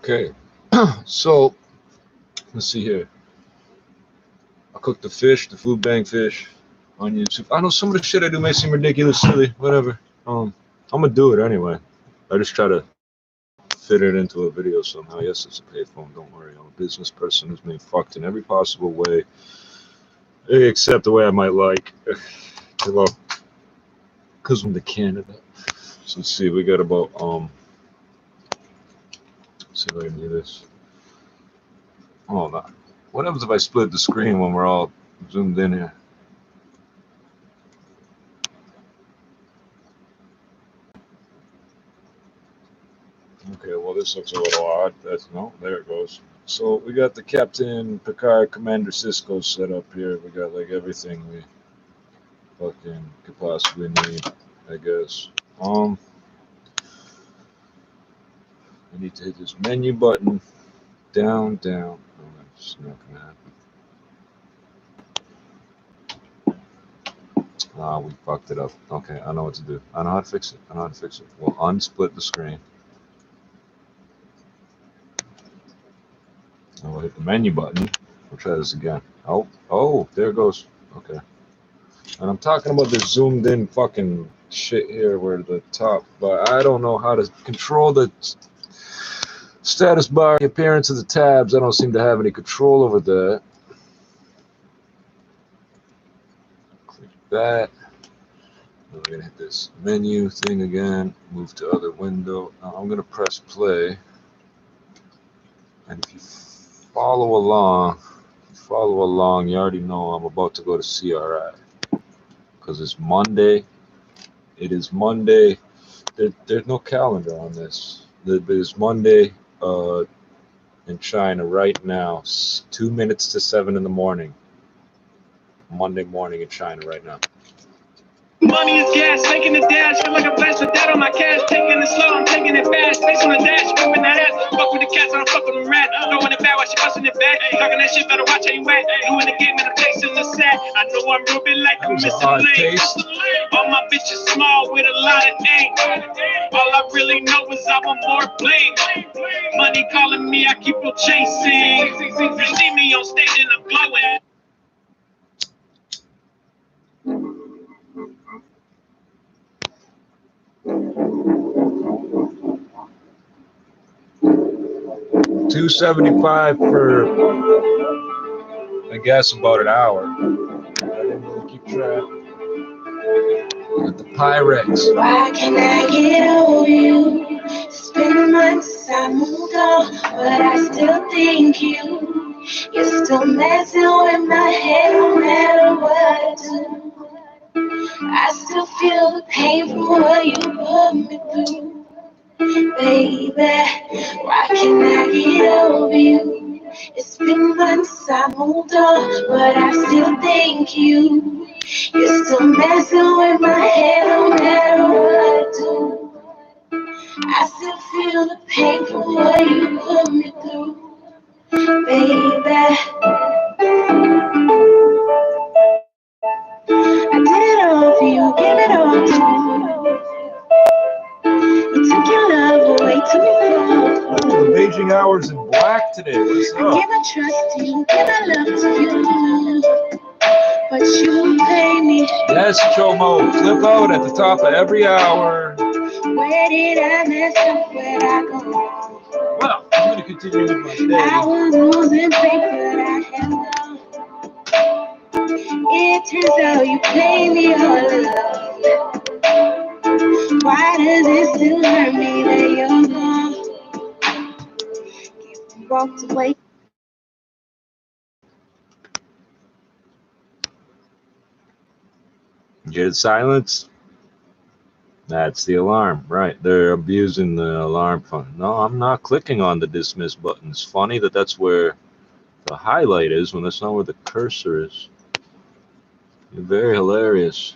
Okay, so let's see here. I cooked the fish, the food bank fish, onion soup. I know some of the shit I do may seem ridiculous, silly, whatever. I'm gonna do it anyway. I just try to fit it into a video somehow. Yes, it's a payphone. Don't worry. I'm a business person who's been fucked in every possible way, except the way I might like. Well, because I'm to Canada. So let's see. We got about let's see if I can do this. Oh, no. What happens if I split the screen when we're all zoomed in here? Okay, well, this looks a little odd. That's no, there it goes. So we got the Captain Picard Commander Cisco set up here. We got like everything we fucking could possibly need, I guess. I need to hit this menu button. Down. Oh, that's not gonna happen. Ah, we fucked it up. Okay, I know what to do. I know how to fix it. We'll unsplit the screen. And we'll hit the menu button. We'll try this again. Oh, there it goes. Okay. And I'm talking about this zoomed in fucking shit here where the top, but I don't know how to control the status bar, the appearance of the tabs. I don't seem to have any control over that. Click that. Then we're gonna hit this menu thing again, move to other window. Now I'm gonna press play. And if you follow along, you already know I'm about to go to CRI. Because it's Monday. It is Monday. There's no calendar on this. It's Monday in China right now. 2 minutes to 7 in the morning. Monday morning in China right now. Money is gas, taking the dash, feel like a flash with that on my cash, taking it slow, I'm taking it fast, face on the dash, whipping that ass, fuck with the cats, I don't fuck with them rats, throwing it back while she busting it back, talking that shit, better watch how you act, doing the game and I'm chasing the sack, I know I'm rubbing like a Mr. Lane, all my bitches small with a lot of ink, all I really know is I want more bling, money calling me, I keep on chasing, you see me on stage and I'm glowing. $2.75 for, I guess, about an hour. I didn't really keep track. With the Pyrex. Why can't I get over you? It's been months I moved on, but I still think you. You're still messing with my head no matter what I do. I still feel the pain from what you put me through. Baby, why can't I get over you? It's been months I moved on, but I still think you. You're still messing with my head no matter what I do. I still feel the pain from what you put me through. Baby, I did it all for you, gave it all to you. You took your love away, took me from The Beijing hours in black today. What's I give up? my trust to you, give my love to you. But you pay me. Yes, Chomo. Flip out at the top of every hour. Where did I mess up? Where'd I go wrong? Well, I'm going to continue with my I day. was losing faith, but I held on. It turns out you played me all along. Why does it still hurt me that you're gone? You walked away. Get silence. That's the alarm, right? They're abusing the alarm fund. No, I'm not clicking on the dismiss button. It's funny that that's where the highlight is when that's not where the cursor is. You're very hilarious.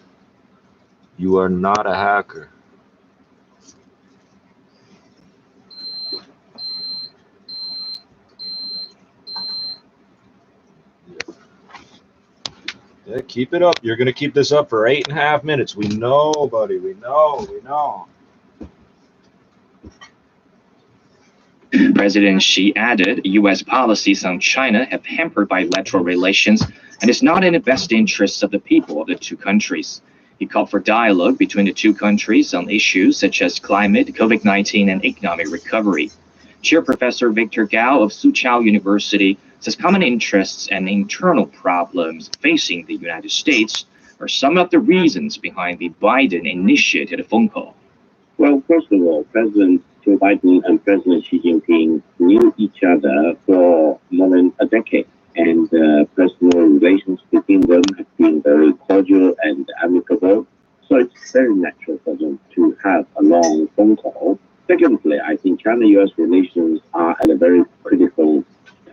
You are not a hacker. Yeah, keep it up. You're going to keep this up for 8.5 minutes. We know, buddy. We know. President Xi added U.S. policies on China have hampered bilateral relations and is not in the best interests of the people of the two countries. He called for dialogue between the two countries on issues such as climate, COVID-19, and economic recovery. Chair Professor Victor Gao of Soochow University says common interests and internal problems facing the United States are some of the reasons behind the Biden-initiated phone call. Well, first of all, President Joe Biden and President Xi Jinping knew each other for more than a decade, and personal relations between them have been very cordial and amicable. So it's very natural for them to have a long phone call. Secondly, I think China-US relations are at a very critical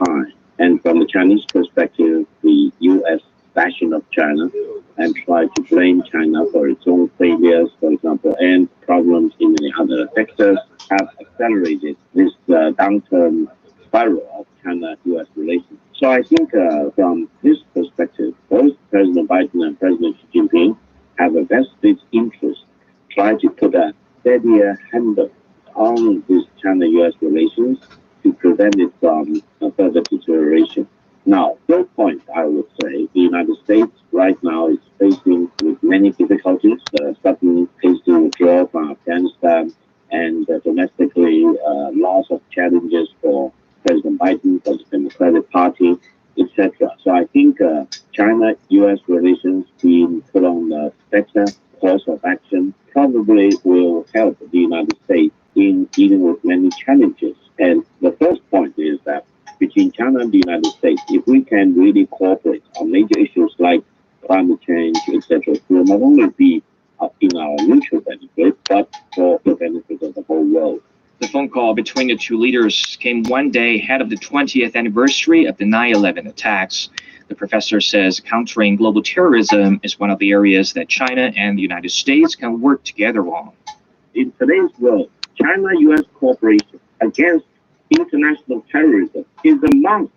time. And from the Chinese perspective, the U.S. fashion of China and try to blame China for its own failures, for example, and problems in the other sectors have accelerated this downturn spiral of China-US relations. So I think from this perspective, both President Biden and President Xi Jinping have a vested interest try to put a steadier handle on this China-US relations to prevent it from further deterioration. Now, third point, I would say, the United States right now is facing with many difficulties, sudden hasty withdrawal from Afghanistan, and domestically lots of challenges for President Biden, for the Democratic Party, etc. So I think China-US relations being put on a better course of action probably will help the United States in dealing with many challenges. And the first point is that between China and the United States, if we can really cooperate on major issues like climate change, etc., it will not only be in our mutual benefit, but for the benefit of the whole world. The phone call between the two leaders came one day ahead of the 20th anniversary of the 9/11 attacks. The professor says countering global terrorism is one of the areas that China and the United States can work together on. In today's world, China-US cooperation against international terrorism is a must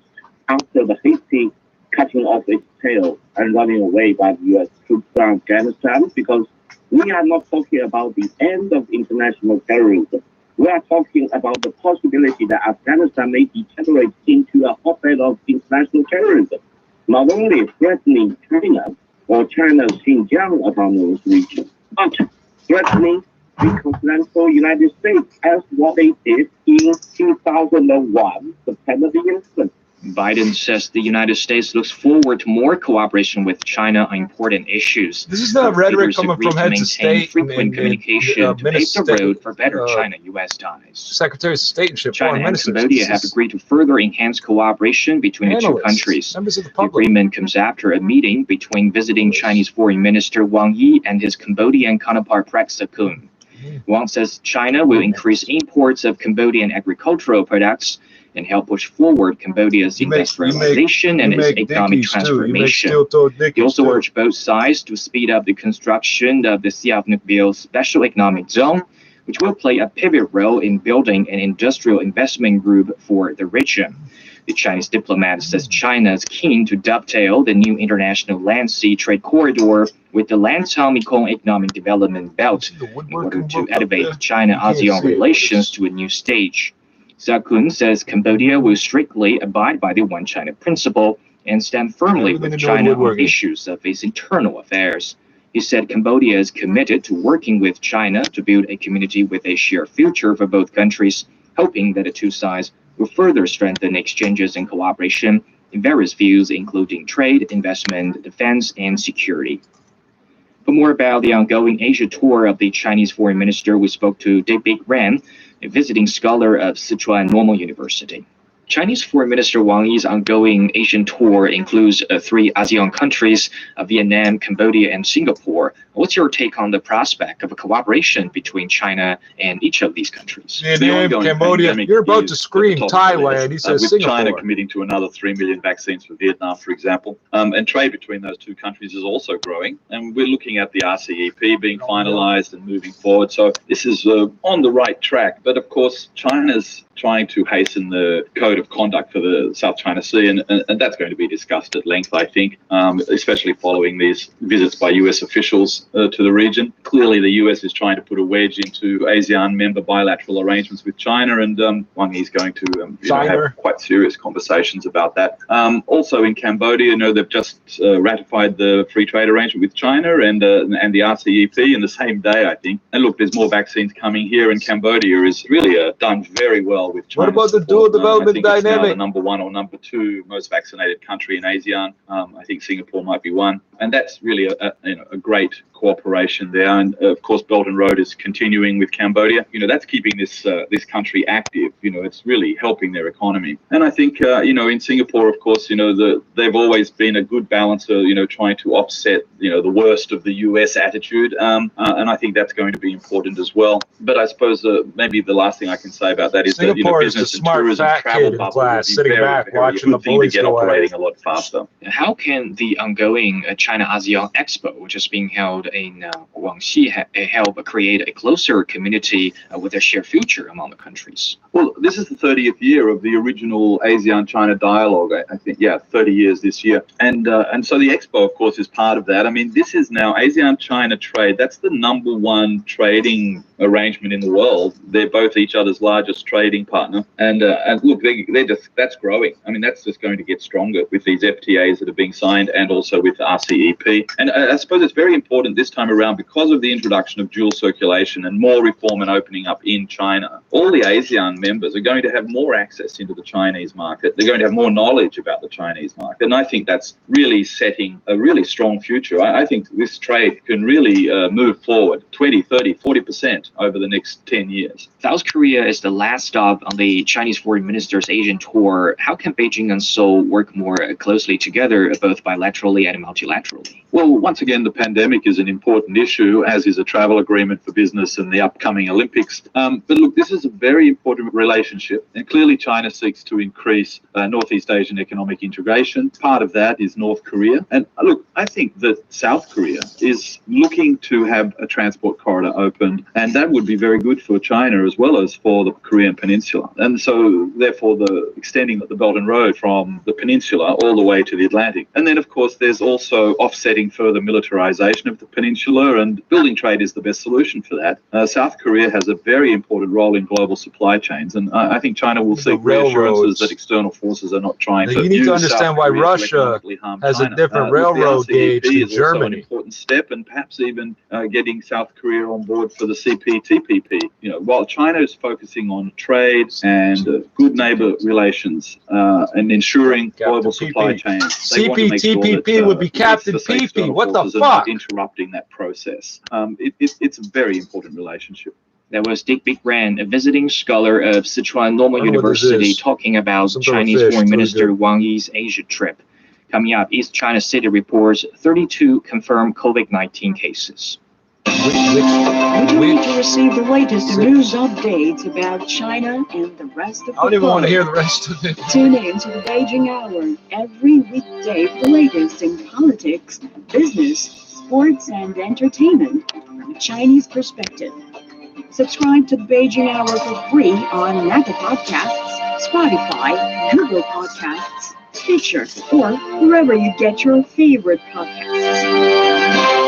after the hasty cutting off its tail and running away by the U.S. troops from Afghanistan, because we are not talking about the end of international terrorism. We are talking about the possibility that Afghanistan may degenerate into a hotbed of international terrorism, not only threatening China or China's Xinjiang autonomous region, but threatening the continental United States as what they did in 2001, September the 11th. Biden says the United States looks forward to more cooperation with China on important issues. This is not rhetoric coming from heads of state. Frequent communication to pave the road for better China-U.S. ties. Secretaries of State and China and Cambodia have agreed to further enhance cooperation between the two countries. The agreement comes after a meeting between visiting Chinese Foreign Minister Wang Yi and his Cambodian counterpart Prak Sakhonn. Wang says China will increase imports of Cambodian agricultural products and help push forward Cambodia's industrialization and its economic transformation. He also urged both sides to speed up the construction of the Sihanoukville Special Economic Zone, which will play a pivotal role in building an industrial investment group for the region. The Chinese diplomat says China is keen to dovetail the new international land-sea trade corridor with the Lantau-Mekong Economic Development Belt in order to elevate China-ASEAN relations to a new stage. Sakhonn says Cambodia will strictly abide by the One China principle and stand firmly with China on issues of its internal affairs. He said Cambodia is committed to working with China to build a community with a shared future for both countries, hoping that the two sides will further strengthen exchanges and cooperation in various fields, including trade, investment, defense, and security. For more about the ongoing Asia tour of the Chinese Foreign Minister, we spoke to David Ran, a visiting scholar of Sichuan Normal University. Chinese Foreign Minister Wang Yi's ongoing Asian tour includes 3 ASEAN countries, Vietnam, Cambodia, and Singapore. What's your take on the prospect of a cooperation between China and each of these countries? Vietnam, Cambodia, you're about to scream Thailand. He says with Singapore. China committing to another 3 million vaccines for Vietnam, for example. And trade between those two countries is also growing. And we're looking at the RCEP being finalized and moving forward. So this is on the right track. But of course, China's trying to hasten the code of conduct for the South China Sea, and that's going to be discussed at length, I think, especially following these visits by US officials to the region. Clearly, the US is trying to put a wedge into ASEAN member bilateral arrangements with China, and Wang Yi is going to have quite serious conversations about that. Also in Cambodia, they've just ratified the free trade arrangement with China and the RCEP in the same day, I think. And look, there's more vaccines coming here, and Cambodia is really done very well with China. What about the dual development dynamic? It's now the number 1 or number 2 most vaccinated country in ASEAN. I think Singapore might be 1, and that's really a great cooperation there. And of course, Belt and Road is continuing with Cambodia. That's keeping this country active. It's really helping their economy. And I think in Singapore, of course, they've always been a good balancer. Trying to offset the worst of the US attitude. And I think that's going to be important as well. But I suppose maybe the last thing I can say about that is Singapore that is the business and smart tourism fat travel kid in bubble class, would be sitting very, back very watching the good thing to boys get go at operating it. a lot faster. How can the ongoing China ASEAN Expo, which is being held in Guangxi, help create a closer community with a shared future among the countries? Well, this is the 30th year of the original ASEAN-China dialogue, I think. 30 years this year. And so the Expo, of course, is part of that. I mean, this is now ASEAN-China trade. That's the number 1 trading arrangement in the world. They're both each other's largest trading partner. And look, that's growing. I mean, that's just going to get stronger with these FTAs that are being signed and also with RCEP. And I suppose it's very important this time around because of the introduction of dual circulation and more reform and opening up in China. All the ASEAN members are going to have more access into the Chinese market. They're going to have more knowledge about the Chinese market. And I think that's really setting a really strong future. I think this trade can really move forward 20, 30, 40% over the next 10 years. South Korea is the last stop on the Chinese foreign minister's Asian tour. How can Beijing and Seoul work more closely together, both bilaterally and multilaterally? Well, once again, the pandemic is an important issue, as is a travel agreement for business and the upcoming Olympics. But look, this is a very important relationship, and clearly China seeks to increase Northeast Asian economic integration. Part of that is North Korea. And look, I think that South Korea is looking to have a transport corridor opened, and that would be very good for China as well as for the Korean Peninsula. And so, therefore, the extending the Belt and Road from the peninsula all the way to the Atlantic. And then, of course, there's also offsetting further militarization of the peninsula, and building trade is the best solution for that. South Korea has a very important role in global supply chains, and I think China will seek reassurances that external forces are not trying to. You need to understand why Russia has a different railroad gauge than Germany. An important step, and perhaps even getting South Korea on board for the CPTPP. While China is focusing on trade and good neighbor relations and ensuring global supply chains, CPTPP would be Captain PP. What the fuck? Interrupting that process. It's a very important relationship. That was Dick Big Ran, a visiting scholar of Sichuan Normal University, talking about Chinese Foreign Minister Wang Yi's Asia trip. Coming up, East China City reports 32 confirmed COVID-19 cases. Would you need to receive the latest news updates about China and the rest of the world? I don't even want to hear the rest of it. Tune in to the Beijing Hour every weekday for the latest in politics, business, sports, and entertainment from a Chinese perspective. Subscribe to the Beijing Hour for free on Apple Podcasts, Spotify, Google Podcasts, Stitcher, or wherever you get your favorite podcasts.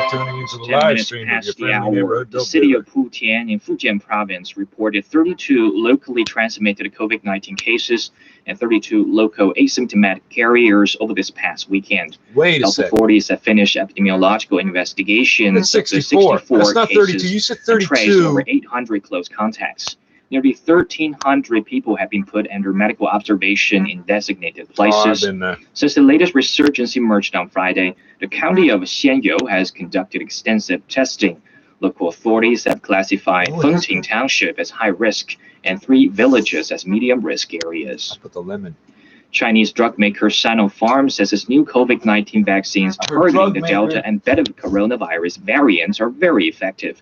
Tuning into the 10 live minutes stream past the hour, the city of Putian in Fujian province reported 32 locally transmitted COVID-19 cases and 32 local asymptomatic carriers over this past weekend. Wait a Health second. authorities have finished epidemiological investigations That's of the 64. 64 That's not 32. cases You said and traced 32. over 800 close contacts. Nearly 1,300 people have been put under medical observation in designated places. Since the latest resurgence emerged on Friday, the county of Xianyou has conducted extensive testing. Local authorities have classified Fengting Township as high risk and 3 villages as medium risk areas. Put the lemon. Chinese drug maker Sinopharm says its new COVID-19 vaccines targeting the Delta and Beta coronavirus variants are very effective.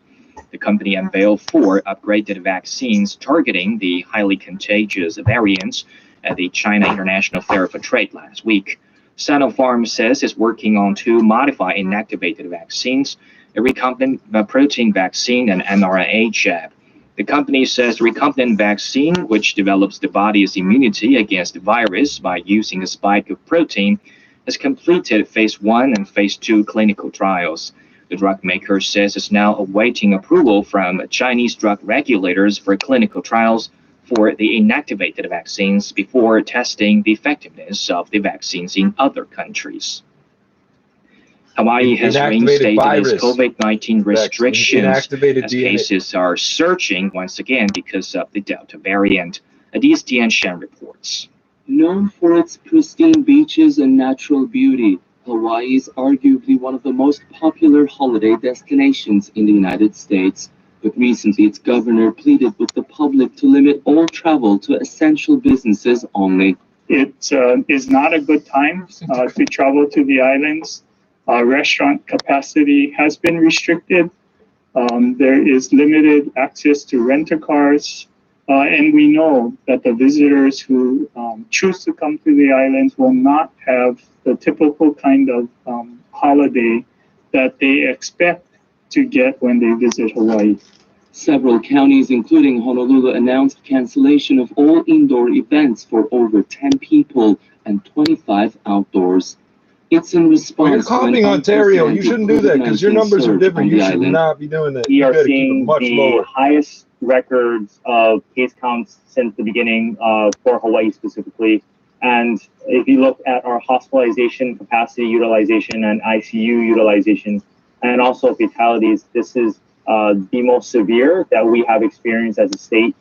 The company unveiled 4 upgraded vaccines targeting the highly contagious variants at the China International Fair for Trade last week. Sinopharm says it's working on 2 modified inactivated vaccines, a recombinant protein vaccine and mRNA jab. The company says the recombinant vaccine, which develops the body's immunity against the virus by using a spike of protein, has completed phase 1 and phase 2 clinical trials. The drug maker says it's now awaiting approval from Chinese drug regulators for clinical trials for the inactivated vaccines before testing the effectiveness of the vaccines in other countries. Hawaii has reinstated its COVID-19 restrictions as cases are surging once again because of the Delta variant. Adis Tianshan reports. Known for its pristine beaches and natural beauty, Hawaii is arguably one of the most popular holiday destinations in the United States. But recently, its governor pleaded with the public to limit all travel to essential businesses only. It is not a good time to travel to the islands. Restaurant capacity has been restricted. There is limited access to rent-a-cars. And we know that the visitors who choose to come to the islands will not have the typical kind of holiday that they expect to get when they visit Hawaii. Several counties, including Honolulu, announced cancellation of all indoor events for over 10 people and 25 outdoors. It's in response. You're copying Ontario. You shouldn't do that because your numbers are different. You should not be doing that. We are seeing the highest records of case counts since the beginning for Hawaii specifically. And if you look at our hospitalization capacity utilization and ICU utilization, and also fatalities, this is the most severe that we have experienced as a state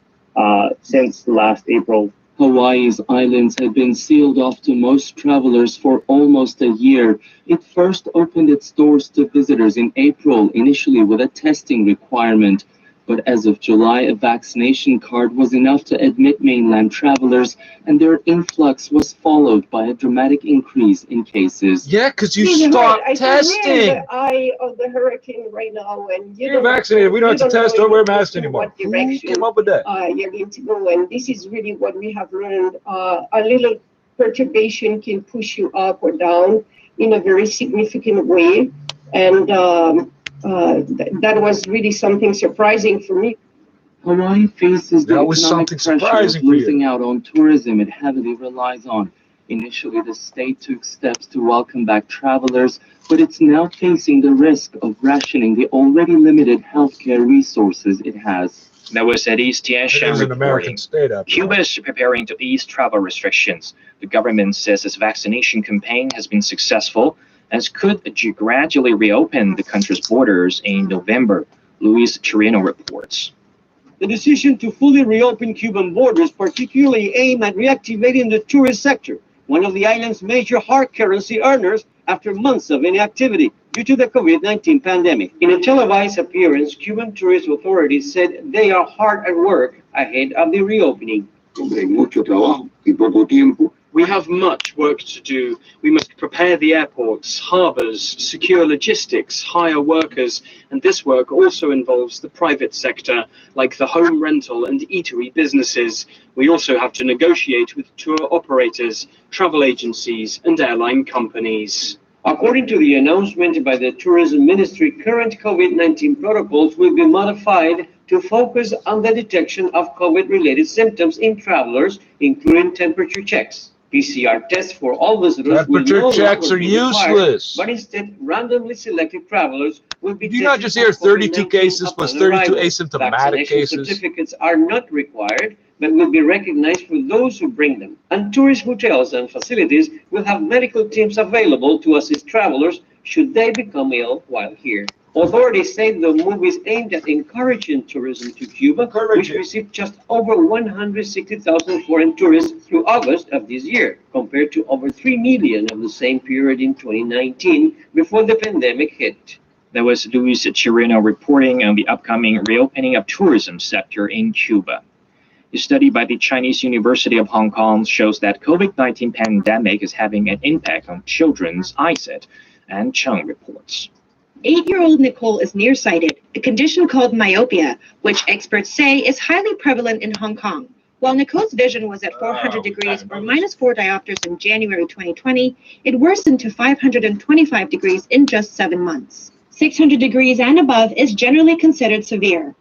since last April. Hawaii's islands had been sealed off to most travelers for almost a year. It first opened its doors to visitors in April, initially with a testing requirement. But as of July, a vaccination card was enough to admit mainland travelers, and their influx was followed by a dramatic increase in cases. Yeah, because you stopped testing. We're in the eye of the hurricane right now, and you're vaccinated. We don't have to test or wear masks anymore. Who came up with that? You're going to go, and this is really what we have learned. A little perturbation can push you up or down in a very significant way, and that was really something surprising for me. Hawaii faces the economic pressure of losing out on tourism it heavily relies on. Initially, the state took steps to welcome back travelers, but it's now facing the risk of rationing the already limited healthcare resources it has. That was Adis Tianshan reporting. Cuba is preparing to ease travel restrictions. The government says its vaccination campaign has been successful and could gradually reopen the country's borders in November. Luis Chirino reports. The decision to fully reopen Cuban borders particularly aimed at reactivating the tourist sector, one of the island's major hard currency earners after months of inactivity due to the COVID-19 pandemic. In a televised appearance, Cuban tourist authorities said they are hard at work ahead of the reopening. We have much work to do. We must prepare the airports, harbors, secure logistics, hire workers, and this work also involves the private sector, like the home rental and eatery businesses. We also have to negotiate with tour operators, travel agencies, and airline companies. According to the announcement by the Tourism Ministry, current COVID-19 protocols will be modified to focus on the detection of COVID-related symptoms in travelers, including temperature checks. PCR tests for all visitors temperature checks are useless. But instead, randomly selected travelers will be. Do you not just hear 32 cases plus 32 asymptomatic cases? Certificates are not required, but will be recognized for those who bring them. And tourist hotels and facilities will have medical teams available to assist travelers should they become ill while here. Authorities say the move is aimed at encouraging tourism to Cuba, which received just over 160,000 foreign tourists through August of this year, compared to over 3 million of the same period in 2019 before the pandemic hit. That was Luis Chirino reporting on the upcoming reopening of tourism sector in Cuba. A study by the Chinese University of Hong Kong shows that COVID-19 pandemic is having an impact on children's eyesight, and Chung reports. 8-year-old Nicole is nearsighted, a condition called myopia, which experts say is highly prevalent in Hong Kong. While Nicole's vision was at 400 degrees or -4 diopters in January 2020, it worsened to 525 degrees in just 7 months. 600 degrees and above is generally considered severe.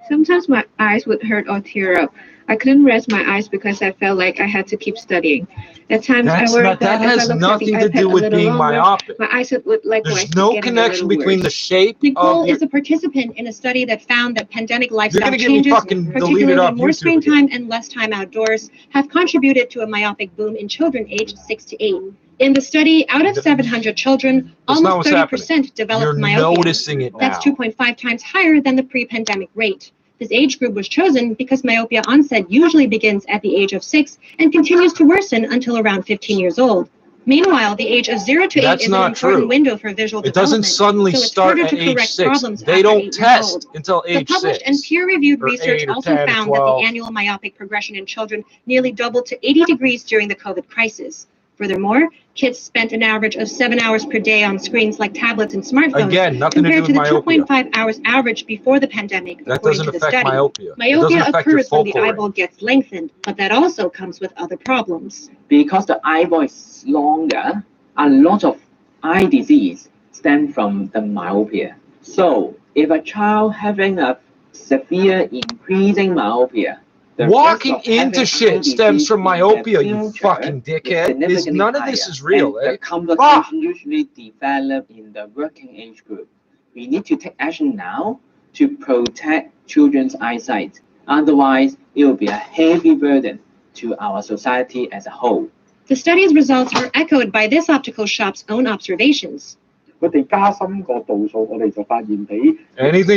Sometimes my eyes would hurt or tear up. I couldn't rest my eyes because I felt like I had to keep studying. At times I worried that if I looked at the iPad a little longer, my eyesight would likewise be getting a little worse. Nicole is a participant in a study that found that pandemic lifestyle changes, particularly more screen time and less time outdoors, have contributed to a myopic boom in children aged 6 to 8. In the study, out of 700 children, almost 30% developed myopia. That's 2.5 times higher than the pre-pandemic rate. This age group was chosen because myopia onset usually begins at the age of 6 and continues to worsen until around 15 years old. Meanwhile, the age of 0 to 8 is an important window for visual development. It doesn't suddenly start at age 6. They don't test until age 6. The published and peer-reviewed research also found that the annual myopic progression in children nearly doubled to 80 degrees during the COVID crisis. Furthermore, kids spent an average of 7 hours per day on screens like tablets and smartphones, again, nothing compared to do to with the 2.5 hours average before the pandemic, that according doesn't to the affect study. myopia. Myopia occurs when the eyeball gets lengthened, but that also comes with other problems. Because the eyeball is longer, a lot of eye disease stem from the myopia. So, if a child having a severe increasing myopia, walking into shit stems from myopia, you fucking dickhead. None of this is real, eh? The complication usually develop in the working age group. We need to take action now to protect children's eyesight. Otherwise, it will be a heavy burden to our society as a whole. The study's results were echoed by this optical shop's own observations. Anything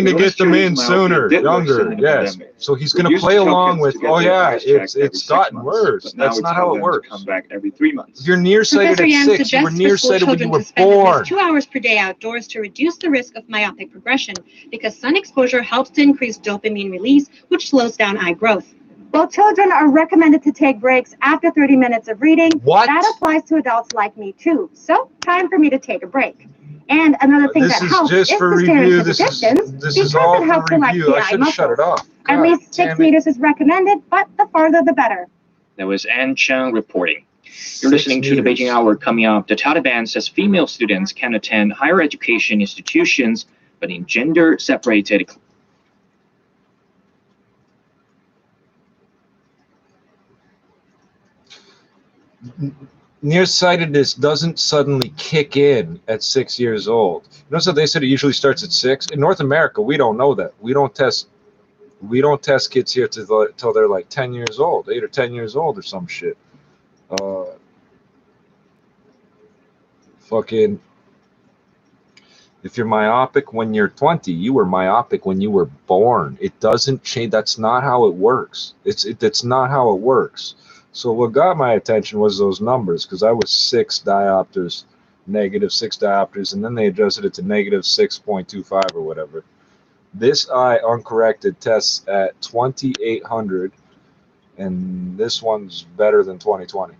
to get them in sooner, younger, yes. So he's going to play along with, oh yeah, it's gotten worse. That's not how it works. Come back every 3 months. You're nearsighted Professor Yang at 6. You were suggests for school nearsighted when you children were to spend at born. least 2 hours per day outdoors to reduce the risk of myopic progression, because sun exposure helps to increase dopamine release, which slows down eye growth. While children are recommended to take breaks after 30 minutes of reading, that applies to adults like me too. So, time for me to take a break. And another thing that helps is to stare into the distance, because it helps relax the eye muscles. At least 6 meters is recommended, but the farther the better. That was Ann Cheng reporting. You're listening to the Beijing Hour. Coming up, the Taliban says female students can attend higher education institutions, but in gender-separated. Nearsightedness doesn't suddenly kick in at 6 years old. Notice that they said it usually starts at 6. In North America, we don't know that. We don't test kids here till they're like 10 years old, 8 or 10 years old or some shit. Fucking, if you're myopic when you're 20, you were myopic when you were born. It doesn't change. That's not how it works. That's not how it works. So what got my attention was those numbers, because I was 6 diopters, -6 diopters, and then they adjusted it to -6.25 or whatever. This eye uncorrected tests at 2800, and this one's better than 2020,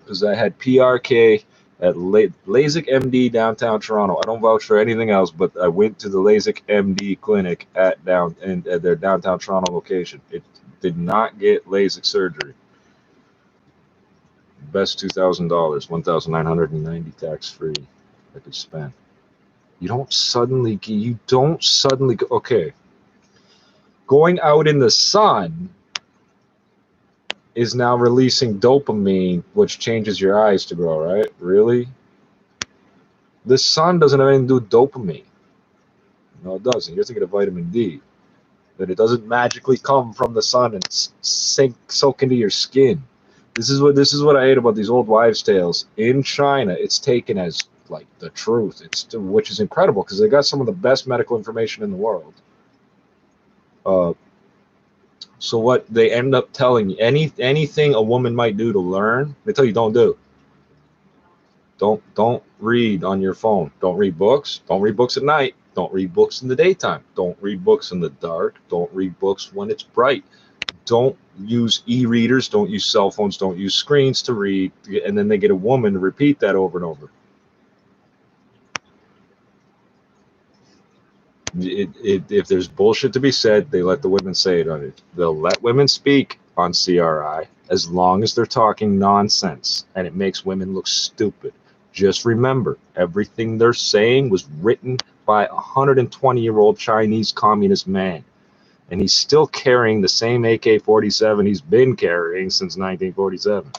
because I had PRK at LASIK MD downtown Toronto. I don't vouch for anything else, but I went to the LASIK MD clinic at their downtown Toronto location. It did not get LASIK surgery. Best $2,000, $1,990 tax free I could spend. You don't suddenly go, okay. Going out in the sun is now releasing dopamine, which changes your eyes to grow, right? Really? The sun doesn't have anything to do with dopamine. No, it doesn't. You're thinking of vitamin D. That it doesn't magically come from the sun and soak into your skin. This is what I hate about these old wives' tales. In China, it's taken as like the truth. Which is incredible, because they got some of the best medical information in the world. So what they end up telling you, anything a woman might do to learn, they tell you don't do. Don't read on your phone. Don't read books. Don't read books at night. Don't read books in the daytime. Don't read books in the dark. Don't read books when it's bright. Don't use e-readers. Don't use cell phones. Don't use screens to read. And then they get a woman to repeat that over and over. If there's bullshit to be said, they let the women say it on it. They'll let women speak on CRI as long as they're talking nonsense, and it makes women look stupid. Just remember, everything they're saying was written by a 120-year-old Chinese communist man. And he's still carrying the same AK-47 he's been carrying since 1947.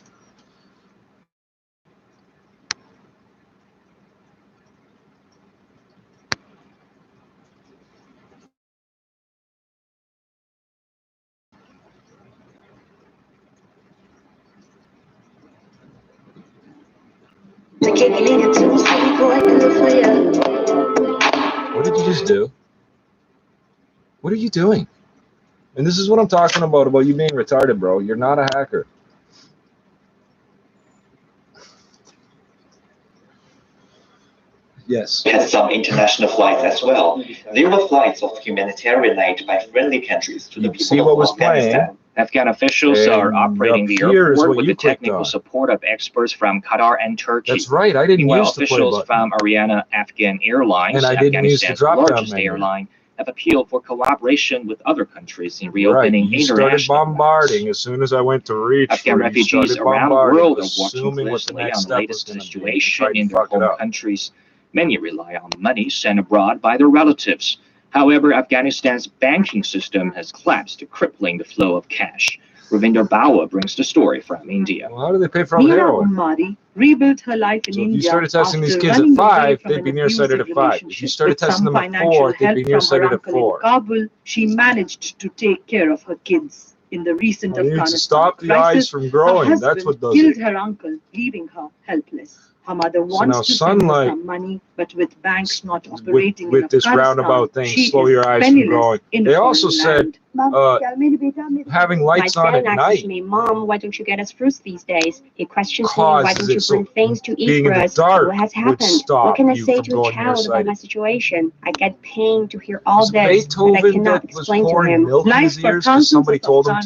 What did you just do? What are you doing? And this is what I'm talking about you being retarded, bro. You're not a hacker. Yes. We had some international flights as well. There were flights of humanitarian aid by friendly countries to the people of Afghanistan. Afghan officials are operating the airport with the technical support of experts from Qatar and Turkey. That's right. I didn't use the officials from Ariana Afghan Airlines, Afghanistan's largest airline, have appealed for collaboration with other countries in reopening international. Started bombarding as soon as I went to reach. Afghan refugees around the world are watching closely on the latest situation in their home countries. Many rely on money sent abroad by their relatives. However, Afghanistan's banking system has collapsed, crippling the flow of cash. Ravinder Bawa brings the story from India. Well, how do they pay for heroin? Umari rebuilt her life in India. If you started testing these kids at 5, they'd be nearsighted at 5. If you started testing them at 4, they'd be nearsighted at 4. Kabul, she managed to take care of her kids. In the recent Afghanistan to stop the eyes from growing. That's what does killed her uncle, leaving her helpless. Her mother wants to send her some money, but with banks not operating with this roundabout thing, slow your eyes from growing. They also said having lights on at night. Me, Mom, why don't you get us fruits these days? He questions me, why don't you bring things to eat for us? What has happened? What can I say to a child about my situation? I get pain to hear all this, and I cannot explain to him. Life for thousands of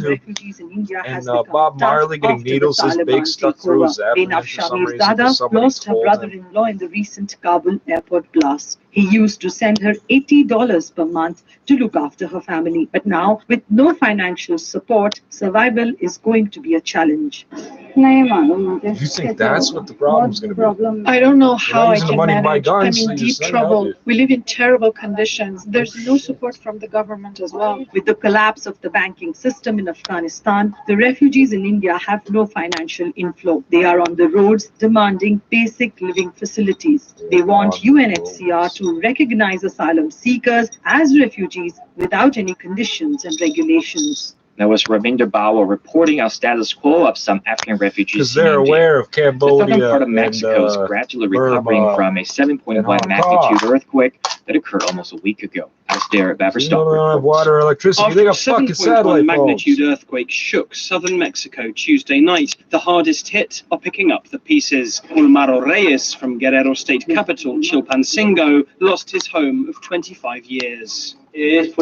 refugees in India has become Bob Marley getting needles his big stuck through his abdomen for some reason. Lost her brother-in-law in the recent Kabul airport blast. He used to send her $80 per month to look after her family. But now, with no financial support, survival is going to be a challenge. You think that's what the problem is going to be? I don't know how I can manage. I'm in deep trouble. We live in terrible conditions. There's no support from the government as well. With the collapse of the banking system in Afghanistan, the refugees in India have no financial inflow. They are on the roads demanding basic living facilities. They want UNHCR to recognize asylum seekers as refugees without any conditions and regulations. That was Ravinder Bawa reporting on status quo of some Afghan refugees. Because they're aware of Cambodia. The southern part of Mexico is gradually recovering from a 7.1 magnitude earthquake that occurred almost a week ago. Alistair Baverstock. They don't have water or electricity. They got fucking satellite magnitude earthquake shook southern Mexico Tuesday night. The hardest hit are picking up the pieces. Ulmaro Reyes from Guerrero state capital Chilpancingo lost his home of 25 years. It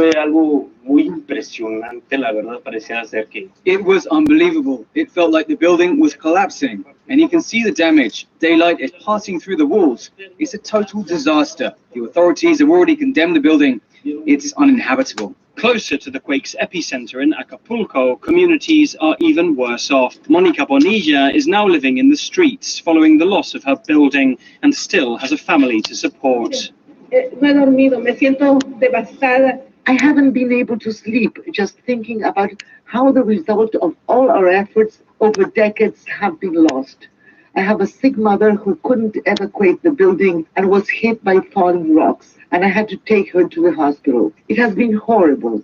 was unbelievable. It felt like the building was collapsing. And you can see the damage. Daylight is passing through the walls. It's a total disaster. The authorities have already condemned the building. It's uninhabitable. Closer to the quake's epicenter in Acapulco, communities are even worse off. Monica Bonilla is now living in the streets following the loss of her building and still has a family to support. I haven't been able to sleep just thinking about how the result of all our efforts over decades have been lost. I have a sick mother who couldn't evacuate the building and was hit by falling rocks, and I had to take her to the hospital. It has been horrible.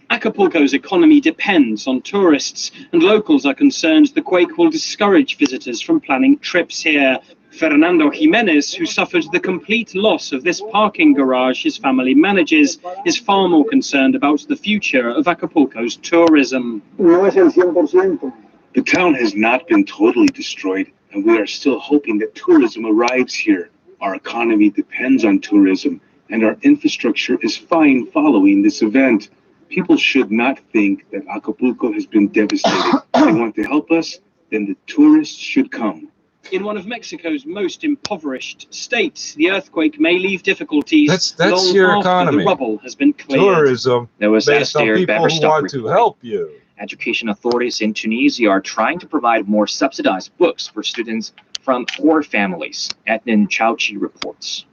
Acapulco's economy depends on tourists, and locals are concerned the quake will discourage visitors from planning trips here. Fernando Jimenez, who suffered the complete loss of this parking garage his family manages, is far more concerned about the future of Acapulco's tourism. The town has not been totally destroyed, and we are still hoping that tourism arrives here. Our economy depends on tourism, and our infrastructure is fine following this event. People should not think that Acapulco has been devastated. If they want to help us, then the tourists should come. In one of Mexico's most impoverished states, the earthquake may leave difficulties that's long your after economy. The rubble has been cleared. Tourism There was based on people who want to help you. Education authorities in Tunisia are trying to provide more subsidized books for students from 4 families, Adnan Chauchi reports.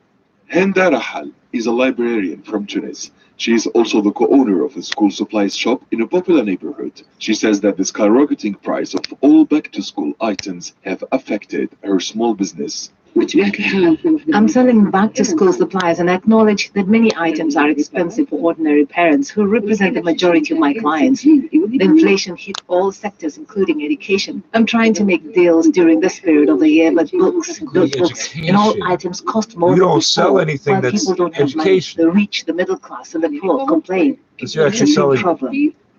Henda Rahal is a librarian from Tunis. She is also the co-owner of a school supplies shop in a popular neighborhood. She says that the skyrocketing price of all back-to-school items have affected her small business. I'm selling back-to-school supplies and acknowledge that many items are expensive for ordinary parents who represent the majority of my clients. The inflation hit all sectors, including education. I'm trying to make deals during this period of the year, but books, notebooks, and all items cost more. You don't sell anything that's people don't have money. The rich, the middle class, and the poor complain. Because you're actually selling.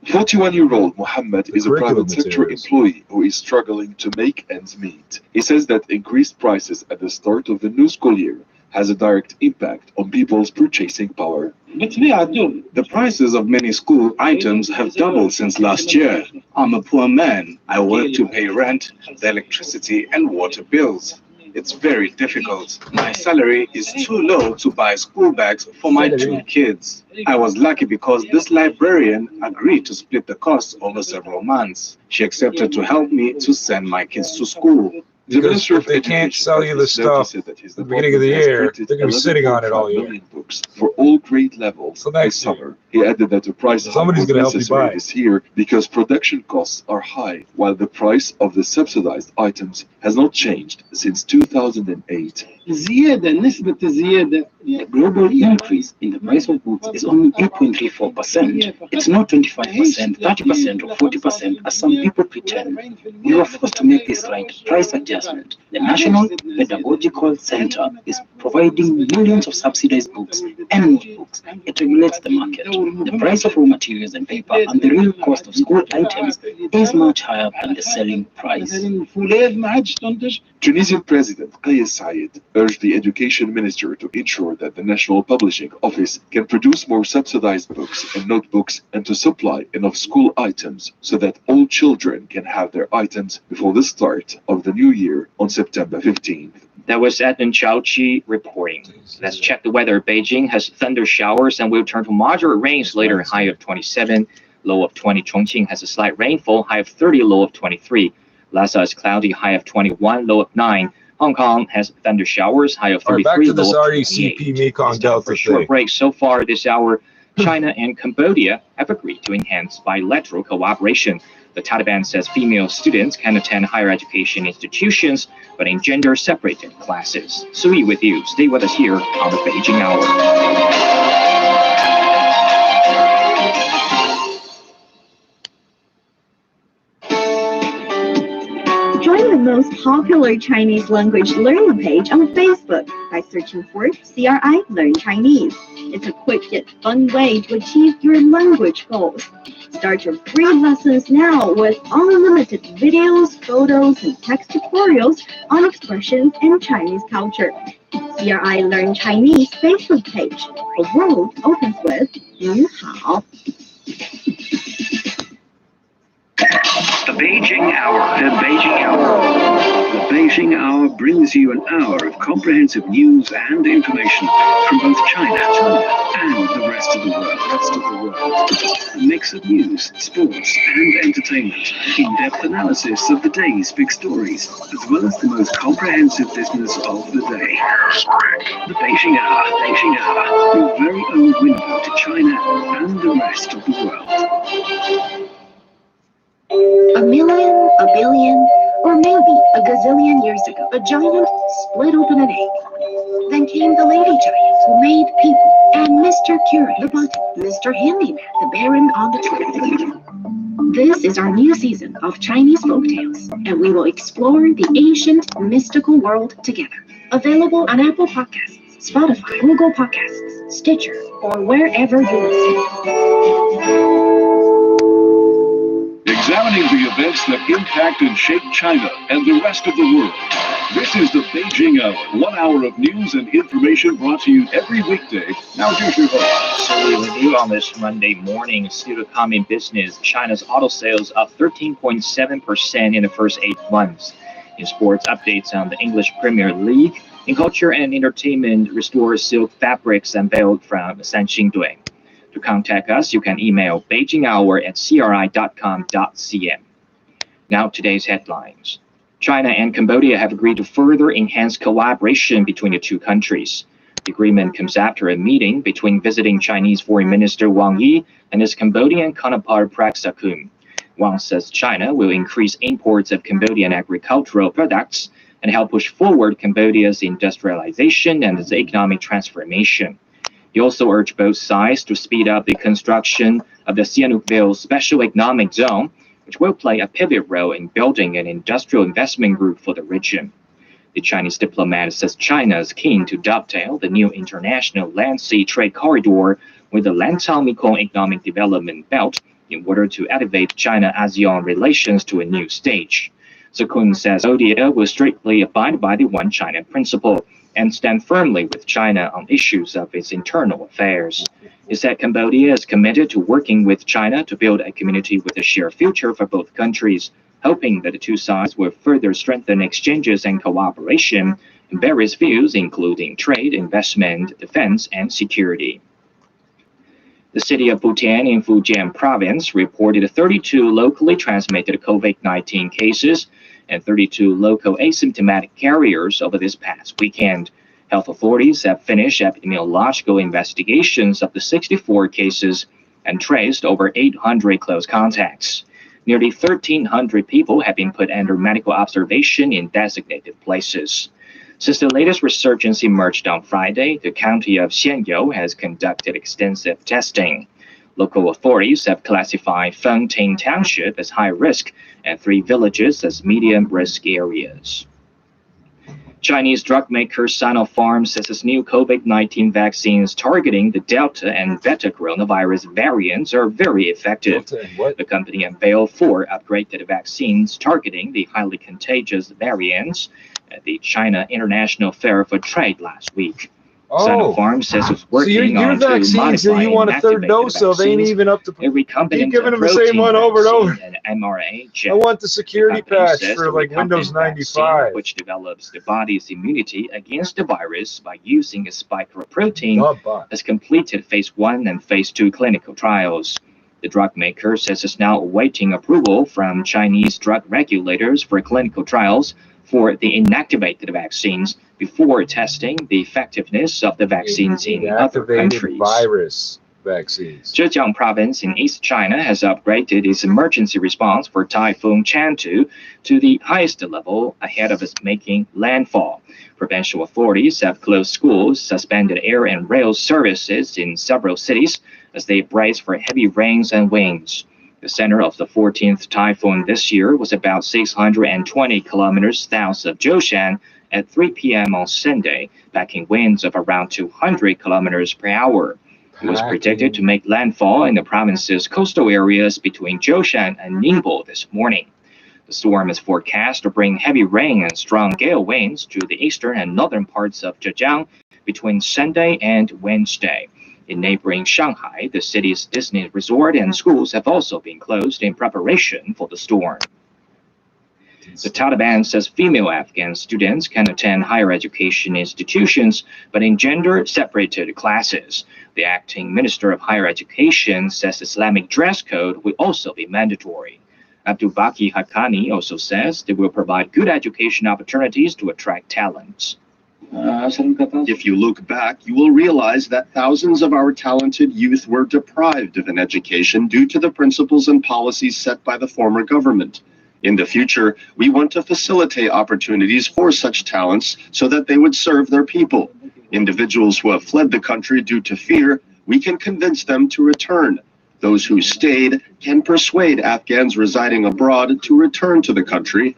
41-year-old Mohammed is a private sector employee who is struggling to make ends meet. He says that increased prices at the start of the new school year has a direct impact on people's purchasing power. The prices of many school items have doubled since last year. I'm a poor man. I work to pay rent, the electricity and water bills. It's very difficult. My salary is too low to buy school bags for my 2 kids. I was lucky because this librarian agreed to split the costs over several months. She accepted to help me to send my kids to school. Because if they can't sell you the stuff at the beginning of the year, they're going to be sitting on it all year. Books for all grade levels this summer. He added that the price is necessary this year because production costs are high, while the price of the subsidized items has not changed since 2008. The global increase in the price of goods is only 8.34%. It's not 25%, 30% or 40% as some people pretend. We were forced to make this right price adjustment. The National Pedagogical Center is providing millions of subsidized books and notebooks. It regulates the market. The price of raw materials and paper and the real cost of school items is much higher than the selling price. Tunisian President Kais Saied urged the Education Minister to ensure that the National Publishing Office can produce more subsidized books and notebooks and to supply enough school items so that all children can have their items before the start of the new year on September 15th. That was Adnan Chauchi reporting. Let's check the weather. Beijing has thunder showers and will turn to moderate rains later, high of 27, low of 20. Chongqing has a slight rainfall, high of 30, low of 23. Lhasa is cloudy, high of 21, low of 9. Hong Kong has thunder showers, high of 33, back to this low of RECP 28. Mekong Delta For a short thing. break. So far this hour, China and Cambodia have agreed to enhance bilateral cooperation. The Taliban says female students can attend higher education institutions, but in gender-separated classes. Sui with you. Stay with us here on the Beijing Hour. Join the most popular Chinese language learning page on Facebook by searching for CRI Learn Chinese. It's a quick yet fun way to achieve your language goals. Start your free lessons now with unlimited videos, photos, and text tutorials on expressions and Chinese culture. CRI Learn Chinese Facebook page. A world opens with 你好. The Beijing Hour. The Beijing Hour. The Beijing Hour brings you an hour of comprehensive news and information from both China and the rest of the world. A mix of news, sports, and entertainment. In-depth analysis of the day's big stories, as well as the most comprehensive business of the day. The Beijing Hour. Beijing Hour. Your very own window to China and the rest of the world. A million, a billion, or maybe a gazillion years ago, a giant split open an egg. Then came the lady giant who made people, and Mr. Curious, the button, Mr. Handyman, the Baron on the train. This is our new season of Chinese folktales, and we will explore the ancient, mystical world together. Available on Apple Podcasts, Spotify, Google Podcasts, Stitcher, or wherever you listen. Examining the events that impact and shape China and the rest of the world. This is the Beijing Hour, 1 hour of news and information brought to you every weekday. Now here's your host. So with you on this Monday morning, still to come in business, China's auto sales up 13.7% in the first 8 months. In sports, updates on the English Premier League. In culture and entertainment, restore silk fabrics unveiled from Sanxingdui. To contact us, you can email beijinghour@cri.com.cn. Now today's headlines. China and Cambodia have agreed to further enhance collaboration between the two countries. The agreement comes after a meeting between visiting Chinese Foreign Minister Wang Yi and his Cambodian counterpart Prak Sakhonn. Wang says China will increase imports of Cambodian agricultural products and help push forward Cambodia's industrialization and its economic transformation. He also urged both sides to speed up the construction of the Sihanoukville Special Economic Zone, which will play a pivot role in building an industrial investment group for the region. The Chinese diplomat says China is keen to dovetail the new international land-sea trade corridor with the Lantau-Mekong Economic Development Belt in order to elevate China-ASEAN relations to a new stage. Sakhonn says Cambodia will strictly abide by the One China principle and stand firmly with China on issues of its internal affairs. He said Cambodia is committed to working with China to build a community with a shared future for both countries, hoping that the two sides will further strengthen exchanges and cooperation in various fields, including trade, investment, defense, and security. The city of Bhutan in Fujian province reported 32 locally transmitted COVID-19 cases and 32 local asymptomatic carriers over this past weekend. Health authorities have finished epidemiological investigations of the 64 cases and traced over 800 close contacts. Nearly 1,300 people have been put under medical observation in designated places. Since the latest resurgence emerged on Friday, the county of Xianyou has conducted extensive testing. Local authorities have classified Fengting Township as high risk and 3 villages as medium risk areas. Chinese drug maker Sinopharm says its new COVID-19 vaccines targeting the Delta and Beta coronavirus variants are very effective. The company unveiled 4 upgraded vaccines targeting the highly contagious variants at the China International Fair for Trade last week. Sinopharm says it's working on your vaccines that you want a third dose of ain't even up to. Keep giving them the same one over and over. An mRNA I want the security patch for like Windows 95, which develops the body's immunity against the virus by using a spike protein, has completed phase 1 and phase 2 clinical trials. The drug maker says it's now awaiting approval from Chinese drug regulators for clinical trials for the inactivated vaccines before testing the effectiveness of the vaccines in other countries. Virus vaccines. Zhejiang province in East China has upgraded its emergency response for Typhoon Chantu to the highest level ahead of its making landfall. Provincial authorities have closed schools, suspended air and rail services in several cities as they brace for heavy rains and winds. The center of the 14th typhoon this year was about 620 kilometers south of Zhoushan at 3 p.m. on Sunday, packing winds of around 200 kilometers per hour. It was predicted to make landfall in the province's coastal areas between Zhoushan and Ningbo this morning. The storm is forecast to bring heavy rain and strong gale winds to the eastern and northern parts of Zhejiang between Sunday and Wednesday. In neighboring Shanghai, the city's Disney resort and schools have also been closed in preparation for the storm. The Taliban says female Afghan students can attend higher education institutions, but in gender-separated classes. The acting Minister of Higher Education says Islamic dress code will also be mandatory. Abdulbaki Haqqani also says they will provide good education opportunities to attract talents. If you look back, you will realize that thousands of our talented youth were deprived of an education due to the principles and policies set by the former government. In the future, we want to facilitate opportunities for such talents so that they would serve their people. Individuals who have fled the country due to fear, we can convince them to return. Those who stayed can persuade Afghans residing abroad to return to the country.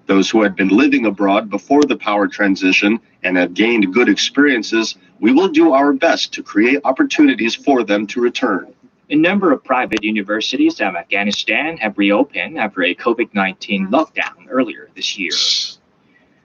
Those who had been living abroad before the power transition and have gained good experiences, we will do our best to create opportunities for them to return. A number of private universities in Afghanistan have reopened after a COVID-19 lockdown earlier this year.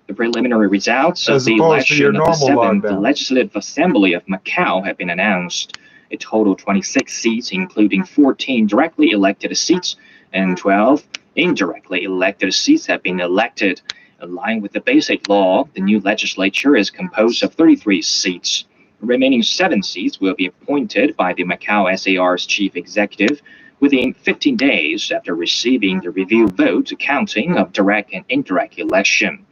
The preliminary results of the election of the 7th Legislative Assembly of Macau have been announced. A total 26 seats, including 14 directly elected seats and 12 indirectly elected seats, have been elected. In line with the basic law, the new legislature is composed of 33 seats. The remaining 7 seats will be appointed by the Macau SAR's chief executive, within 15 days after receiving the review vote counting of direct and indirect election.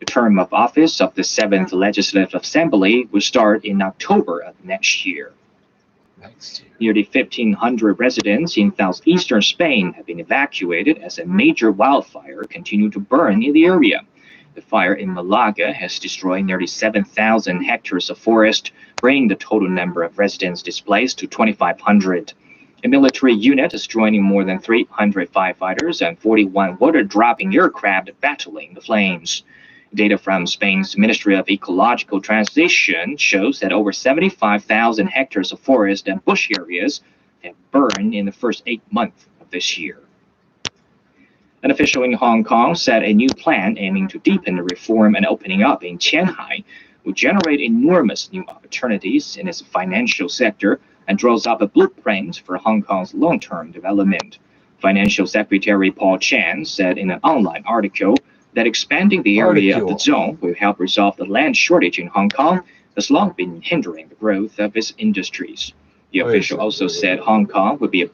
The term of office of the 7th Legislative Assembly will start in October of next year. Nearly 1,500 residents in southeastern Spain have been evacuated as a major wildfire continued to burn in the area. The fire in Malaga has destroyed nearly 7,000 hectares of forest, bringing the total number of residents displaced to 2,500. A military unit is joining more than 300 firefighters and 41 water-dropping aircraft battling the flames. Data from Spain's Ministry of Ecological Transition shows that over 75,000 hectares of forest and bush areas have burned in the first 8 months of this year. An official in Hong Kong said a new plan aiming to deepen the reform and opening up in Qianhai would generate enormous new opportunities in its financial sector and draws up a blueprint for Hong Kong's long-term development. Financial Secretary Paul Chan said in an online article that expanding the area of the zone will help resolve the land shortage in Hong Kong has long been hindering the growth of its industries. The official also said Hong Kong would be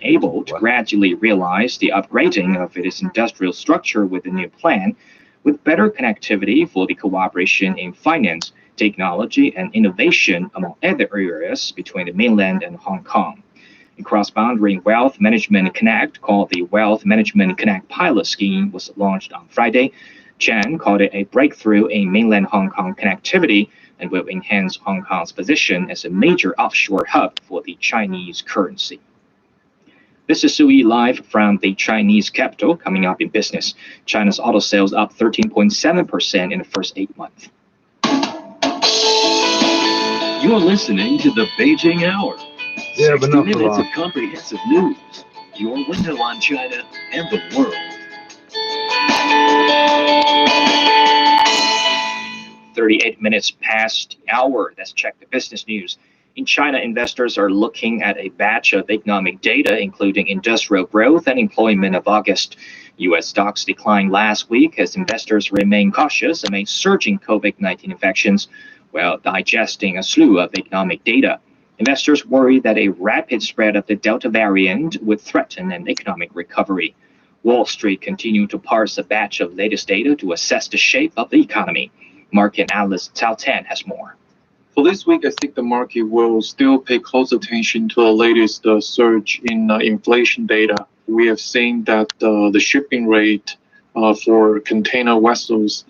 able to gradually realize the upgrading of its industrial structure with the new plan, with better connectivity for the cooperation in finance, technology, and innovation among other areas between the mainland and Hong Kong. A cross-boundary Wealth Management Connect called the Wealth Management Connect Pilot Scheme was launched on Friday. Chan called it a breakthrough in mainland Hong Kong connectivity and will enhance Hong Kong's position as a major offshore hub for the Chinese currency. This is Sui live from the Chinese capital. Coming up in business, China's auto sales up 13.7% in the first 8 months. You're listening to the Beijing Hour. Yeah, but 60 minutes of comprehensive news. Your window on China and the world. 38 minutes past the hour. Let's check the business news. In China, investors are looking at a batch of economic data, including industrial growth and employment of August. U.S. stocks declined last week as investors remain cautious amid surging COVID-19 infections while digesting a slew of economic data. Investors worry that a rapid spread of the Delta variant would threaten an economic recovery. Wall Street continued to parse a batch of latest data to assess the shape of the economy. Market analyst Cao Tan has more. For this week, I think the market will still pay close attention to the latest surge in inflation data. We have seen that the shipping rate for container vessels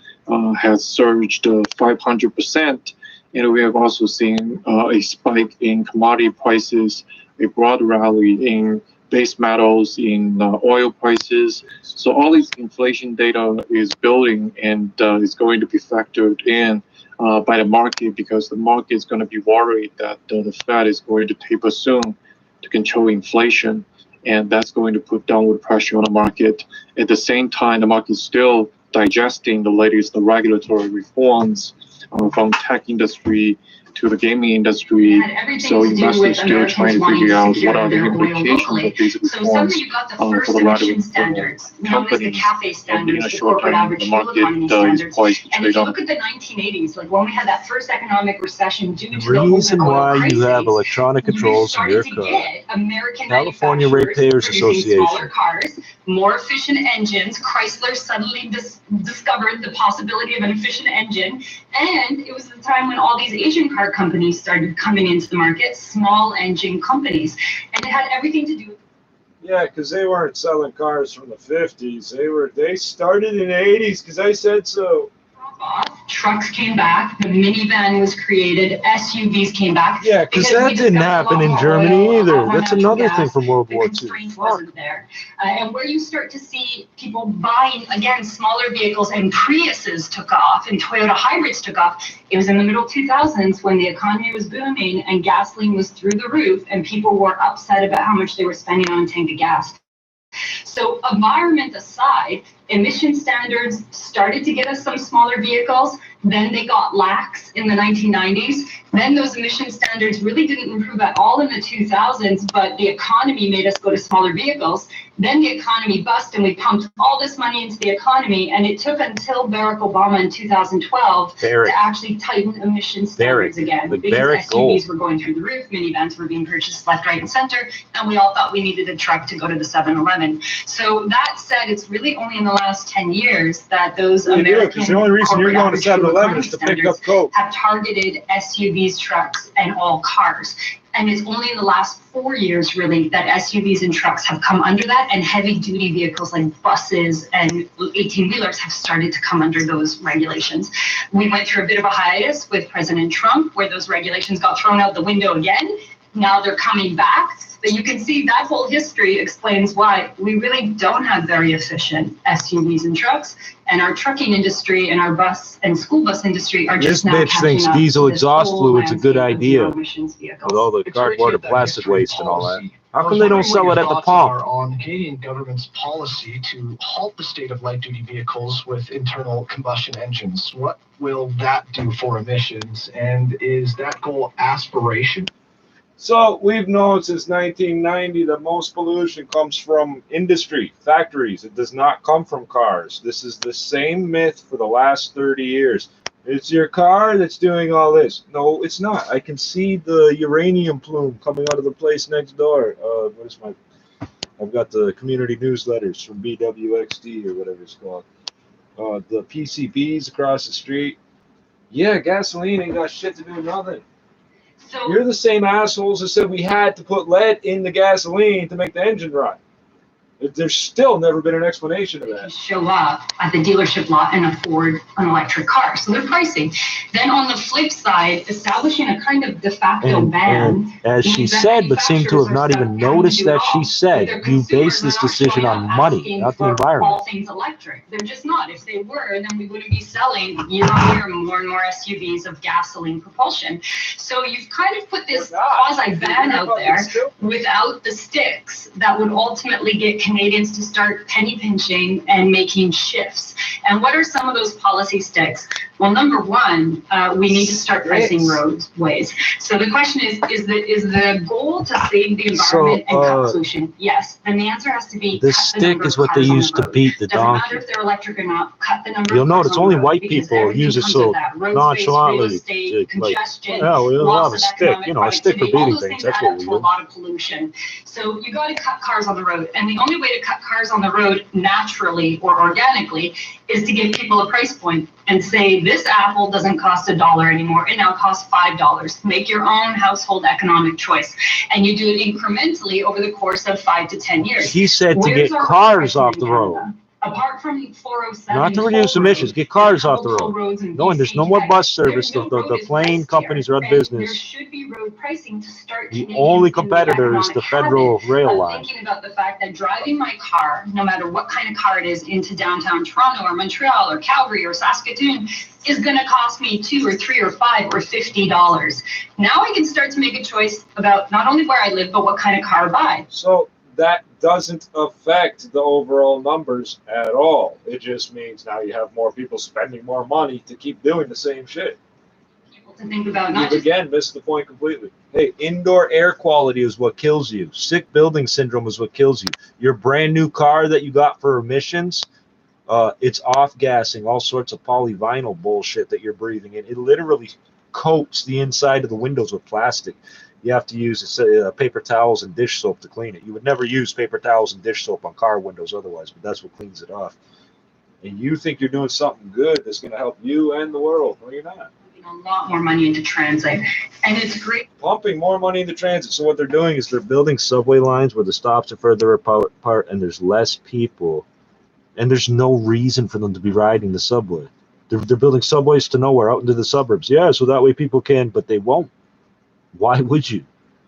has surged 500%. And we have also seen a spike in commodity prices, a broad rally in base metals, in oil prices. So all this inflation data is building and is going to be factored in by the market because the market is going to be worried that the Fed is going to taper soon to control inflation. And that's going to put downward pressure on the market. At the same time, the market is still digesting the latest regulatory reforms from tech industry to the gaming industry. So investors still trying to figure out what are the implications of these reforms for the relevant companies. And in the short term, the market is poised to trade on. And if you look at the 1980s, like when we had that first economic recession due to the reason why you have electronic controls in your car. California Ratepayers Association. Smaller cars, more efficient engines. Chrysler suddenly discovered the possibility of an efficient engine. And it was the time when all these Asian car companies started coming into the market, small engine companies. And it had everything to do with... Yeah, because they weren't selling cars from the 50s. They started in the 80s because I said so. Trucks came back, the minivan was created, SUVs came back. Yeah, because that didn't happen in Germany either. That's another thing from World War II. Wasn't there. And where you start to see people buying, again, smaller vehicles, and Priuses took off, and Toyota hybrids took off, it was in the middle 2000s when the economy was booming and gasoline was through the roof, and people were upset about how much they were spending on a tank of gas. So environment aside, emission standards started to get us some smaller vehicles. Then they got lax in the 1990s. Then those emission standards really didn't improve at all in the 2000s, but the economy made us go to smaller vehicles. Then the economy bust and we pumped all this money into the economy, and it took until Barack Obama in 2012 to actually tighten emission standards again. Because SUVs were going through the roof, minivans were being purchased left, right, and center, and we all thought we needed a truck to go to the 7-Eleven. So that said, it's really only in the last 10 years that those American the only reason you're going to 7-Eleven is to pick up Coke. Have targeted SUVs, trucks, and all cars. And it's only in the last 4 years, really, that SUVs and trucks have come under that, and heavy-duty vehicles like buses and 18-wheelers have started to come under those regulations. We went through a bit of a hiatus with President Trump, where those regulations got thrown out the window again. Now they're coming back. But you can see that whole history explains why we really don't have very efficient SUVs and trucks, and our trucking industry and our bus and school bus industry are just now catching up. This bitch thinks diesel exhaust fluid's a good idea with all the cardboard and plastic waste and all that. How come they don't sell it at the pump? On the Canadian government's policy to halt the state of light-duty vehicles with internal combustion engines. What will that do for emissions, and is that goal aspiration? So we've known since 1990 that most pollution comes from industry, factories. It does not come from cars. This is the same myth for the last 30 years. It's your car that's doing all this. No, it's not. I can see the uranium plume coming out of the place next door. I've got the community newsletters from BWXD or whatever it's called. The PCBs across the street. Yeah, gasoline ain't got shit to do with nothing. So, you're the same assholes that said we had to put lead in the gasoline to make the engine run. There's still never been an explanation of that. Show up at the dealership lot and afford an electric car. So they're pricing. Then on the flip side, establishing a kind of de facto ban. As she said, but seemed to have not even noticed that she said, you base this decision on money, not the environment. All things electric. They're just not. If they were, then we wouldn't be selling year on year more and more SUVs of gasoline propulsion. So you've kind of put this quasi-ban out there without the sticks that would ultimately get Canadians to start penny pinching and making shifts. And what are some of those policy sticks? Well, number one, we need to start pricing roadways. So the question is the goal to save the environment and cut pollution? Yes. Then the answer has to be the stick is what they use to beat the donkey. Doesn't matter if they're electric or not. Cut the number. You'll notice only white people use it so nonchalantly. Yeah, we love a stick. You know, a stick for beating things. That's what we do. A lot of pollution. So you got to cut cars on the road, and the only way to cut cars on the road naturally or organically is to give people a price point and say this apple doesn't cost $1 anymore, it now costs $5. Make your own household economic choice, and you do it incrementally over the course of 5 to 10 years. He said to get cars off the road. Apart from 407, not to reduce emissions, get cars off the road. No, and there's no more bus service. The plane companies are out of business. There should be road pricing to start. The only competitor is the federal rail line. Thinking about the fact that driving my car, no matter what kind of car it is, into downtown Toronto or Montreal or Calgary or Saskatoon, is going to cost me $2 or $3 or $5 or $50. Now I can start to make a choice about not only where I live, but what kind of car I buy. So that doesn't affect the overall numbers at all. It just means now you have more people spending more money to keep doing the same shit. To think about You've again missed the point completely. Hey, indoor air quality is what kills you. Sick building syndrome is what kills you. Your brand new car that you got for emissions, it's off-gassing all sorts of polyvinyl bullshit that you're breathing in. It literally coats the inside of the windows with plastic. You have to use paper towels and dish soap to clean it. You would never use paper towels and dish soap on car windows otherwise, but that's what cleans it off. And you think you're doing something good that's going to help you and the world. No, you're not. A lot more money into transit, and it's great. Pumping more money into transit. So what they're doing is they're building subway lines where the stops are further apart and there's less people, and there's no reason for them to be riding the subway. They're building subways to nowhere, out into the suburbs. Yeah, so that way people can, but they won't. Why would you?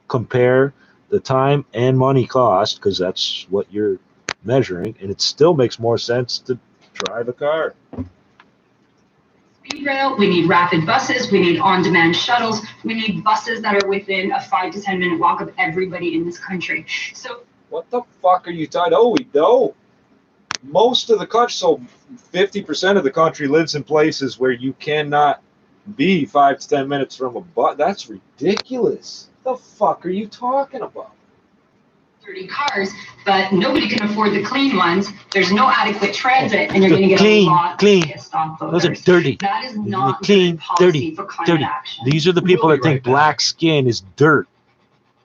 Compare the time and money cost, because that's what you're measuring, and it still makes more sense to drive a car. Speed rail, we need rapid buses, we need on-demand shuttles, we need buses that are within a 5 to 10 minute walk of everybody in this country. So what the fuck are you talking? Oh, we know. Most of the country, so 50% of the country lives in places where you cannot be 5 to 10 minutes from a bus. That's ridiculous. What the fuck are you talking about? 30 cars, but nobody can afford the clean ones. There's no adequate transit, and you're going to get a lot of pissed off voters. Those are dirty. That is not clean, good policy dirty, for climate dirty. action. These are the people that think black skin is dirt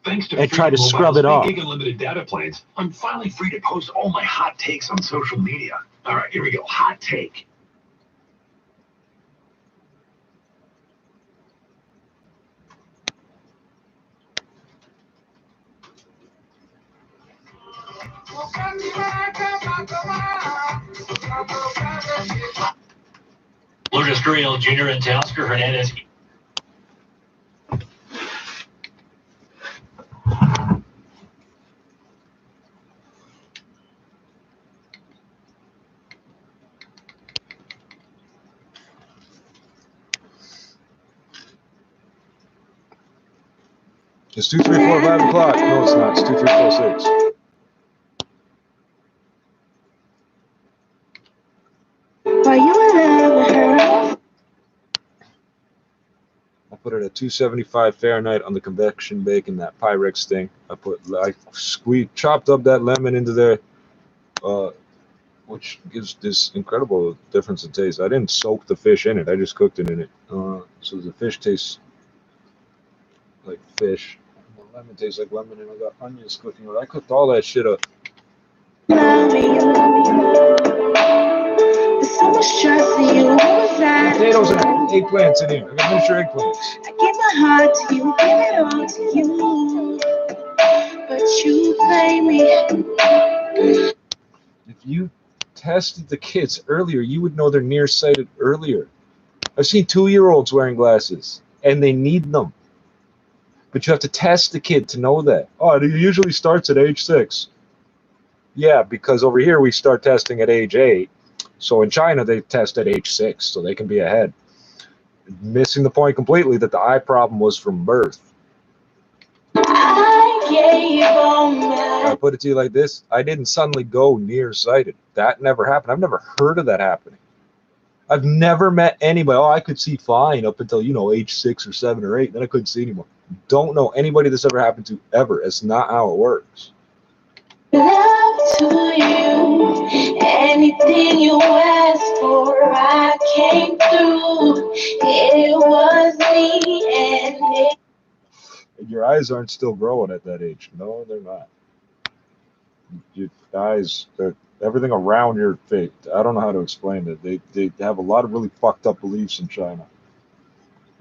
and try to scrub it off. Unlimited data plans. I'm finally free to post all my hot takes on social media. All right, here we go. Hot take. Lucas Gurriel Jr. and Teoscar Hernandez. It's 2, 3, 4, 5 o'clock. No, it's not. It's 2, 3, 4, 6. Are you in love with her? I put it at 275 Fahrenheit on the convection bacon, that Pyrex thing. I chopped up that lemon into there, which gives this incredible difference in taste. I didn't soak the fish in it. I just cooked it in it. So the fish tastes like fish. The lemon tastes like lemon, and I got onions cooking. I cooked all that shit up. So much trust in you. Potatoes and eggplants in here. I got miniature eggplants. I give my heart to you, give it all to you, but you play me. If you tested the kids earlier, you would know they're nearsighted earlier. I've seen 2-year-olds wearing glasses, and they need them. But you have to test the kid to know that. Oh, it usually starts at age 6. Yeah, because over here we start testing at age 8. So in China, they test at age 6, so they can be ahead. Missing the point completely that the eye problem was from birth. I put it to you like this. I didn't suddenly go nearsighted. That never happened. I've never heard of that happening. I've never met anybody. Oh, I could see fine up until, age 6 or 7 or 8. Then I couldn't see anymore. Don't know anybody this ever happened to ever. It's not how it works. Love to you, anything you asked for, I came through. It was me and it. Your eyes aren't still growing at that age. No, they're not. Your eyes, everything around your face. I don't know how to explain it. They have a lot of really fucked up beliefs in China.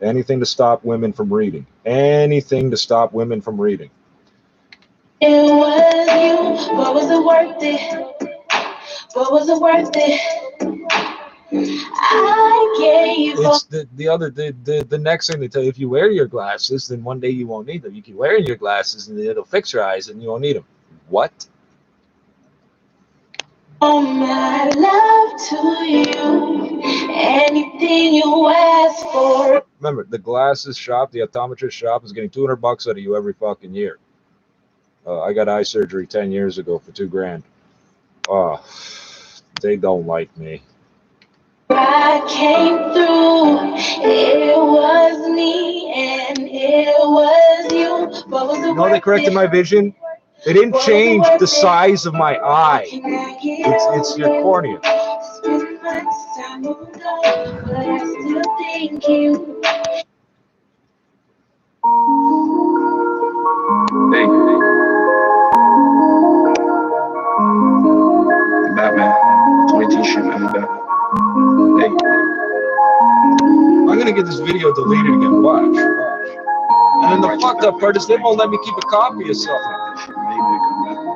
Anything to stop women from reading. Anything to stop women from reading. It was you, but was it worth it? But was it worth it? I gave it's the next thing they tell you, if you wear your glasses, then one day you won't need them. You can wear your glasses and it'll fix your eyes and you won't need them. What? Oh, my love to you, anything you ask for. Remember, the glasses shop, the optometrist shop is getting $200 out of you every fucking year. I got eye surgery 10 years ago for $2,000. They don't like me. I came through. It was me and it was you. What was the They corrected my vision. They didn't change the size of my eye. It's your cornea. Thank you. Batman. It's my t-shirt, man. Batman. Thank you. I'm gonna get this video deleted again. Watch. And then the fucked up part is they won't let me keep a copy of something.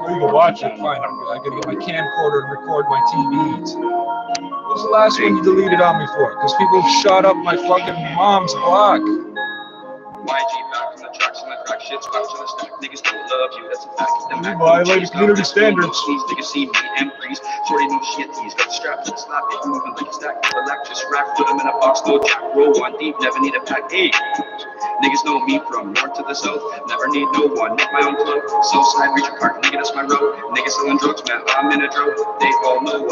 Or you can watch it, fine. I gotta get my camcorder and record my TVs. What was the last one you deleted on me for? Because people shot up my fucking mom's block. Violated community standards. Niggas see me and breeze. Shorty know shit. He's got strapped to the slap. It moving like a stack of electric rack. Put him in a box. No jack. Roll one deep. Never need a pack. Hey. Niggas know me from north to the south. Never need no one. Make my own club. Southside, Regent Park. Nigga, that's my road. Niggas selling drugs, man. I'm in a drought. They all know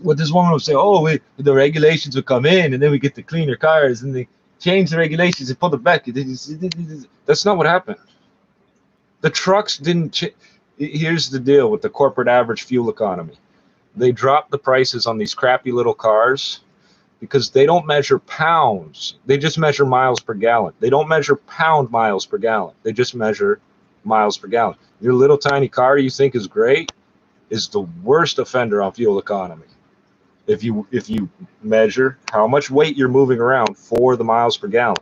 what this woman would say. Oh, the regulations would come in, and then we get the cleaner cars, and they change the regulations and put it back. That's not what happened. The trucks didn't change. Here's the deal with the corporate average fuel economy. They drop the prices on these crappy little cars because they don't measure pounds. They just measure miles per gallon. They don't measure pound miles per gallon. They just measure miles per gallon. Your little tiny car you think is great is the worst offender on fuel economy. If you measure how much weight you're moving around for the miles per gallon.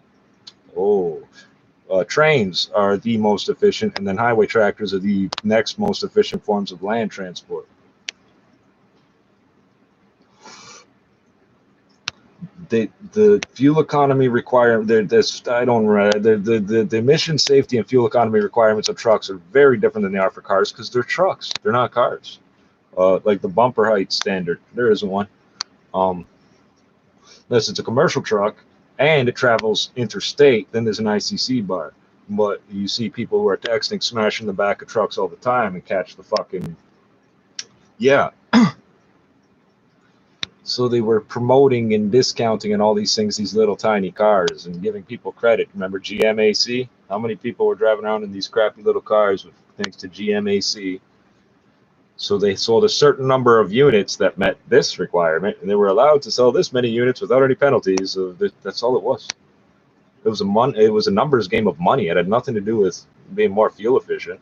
Trains are the most efficient, and then highway tractors are the next most efficient forms of land transport. The fuel economy requirement, the emission safety and fuel economy requirements of trucks are very different than they are for cars because they're trucks. They're not cars. Like the bumper height standard, there isn't one. Unless it's a commercial truck and it travels interstate, then there's an ICC bar. But you see people who are texting smashing the back of trucks all the time and catch the fucking, yeah. So they were promoting and discounting and all these things, these little tiny cars, and giving people credit. Remember GMAC? How many people were driving around in these crappy little cars with, thanks to GMAC? So they sold a certain number of units that met this requirement, and they were allowed to sell this many units without any penalties. So that's all it was. It was a numbers game of money. It had nothing to do with being more fuel efficient.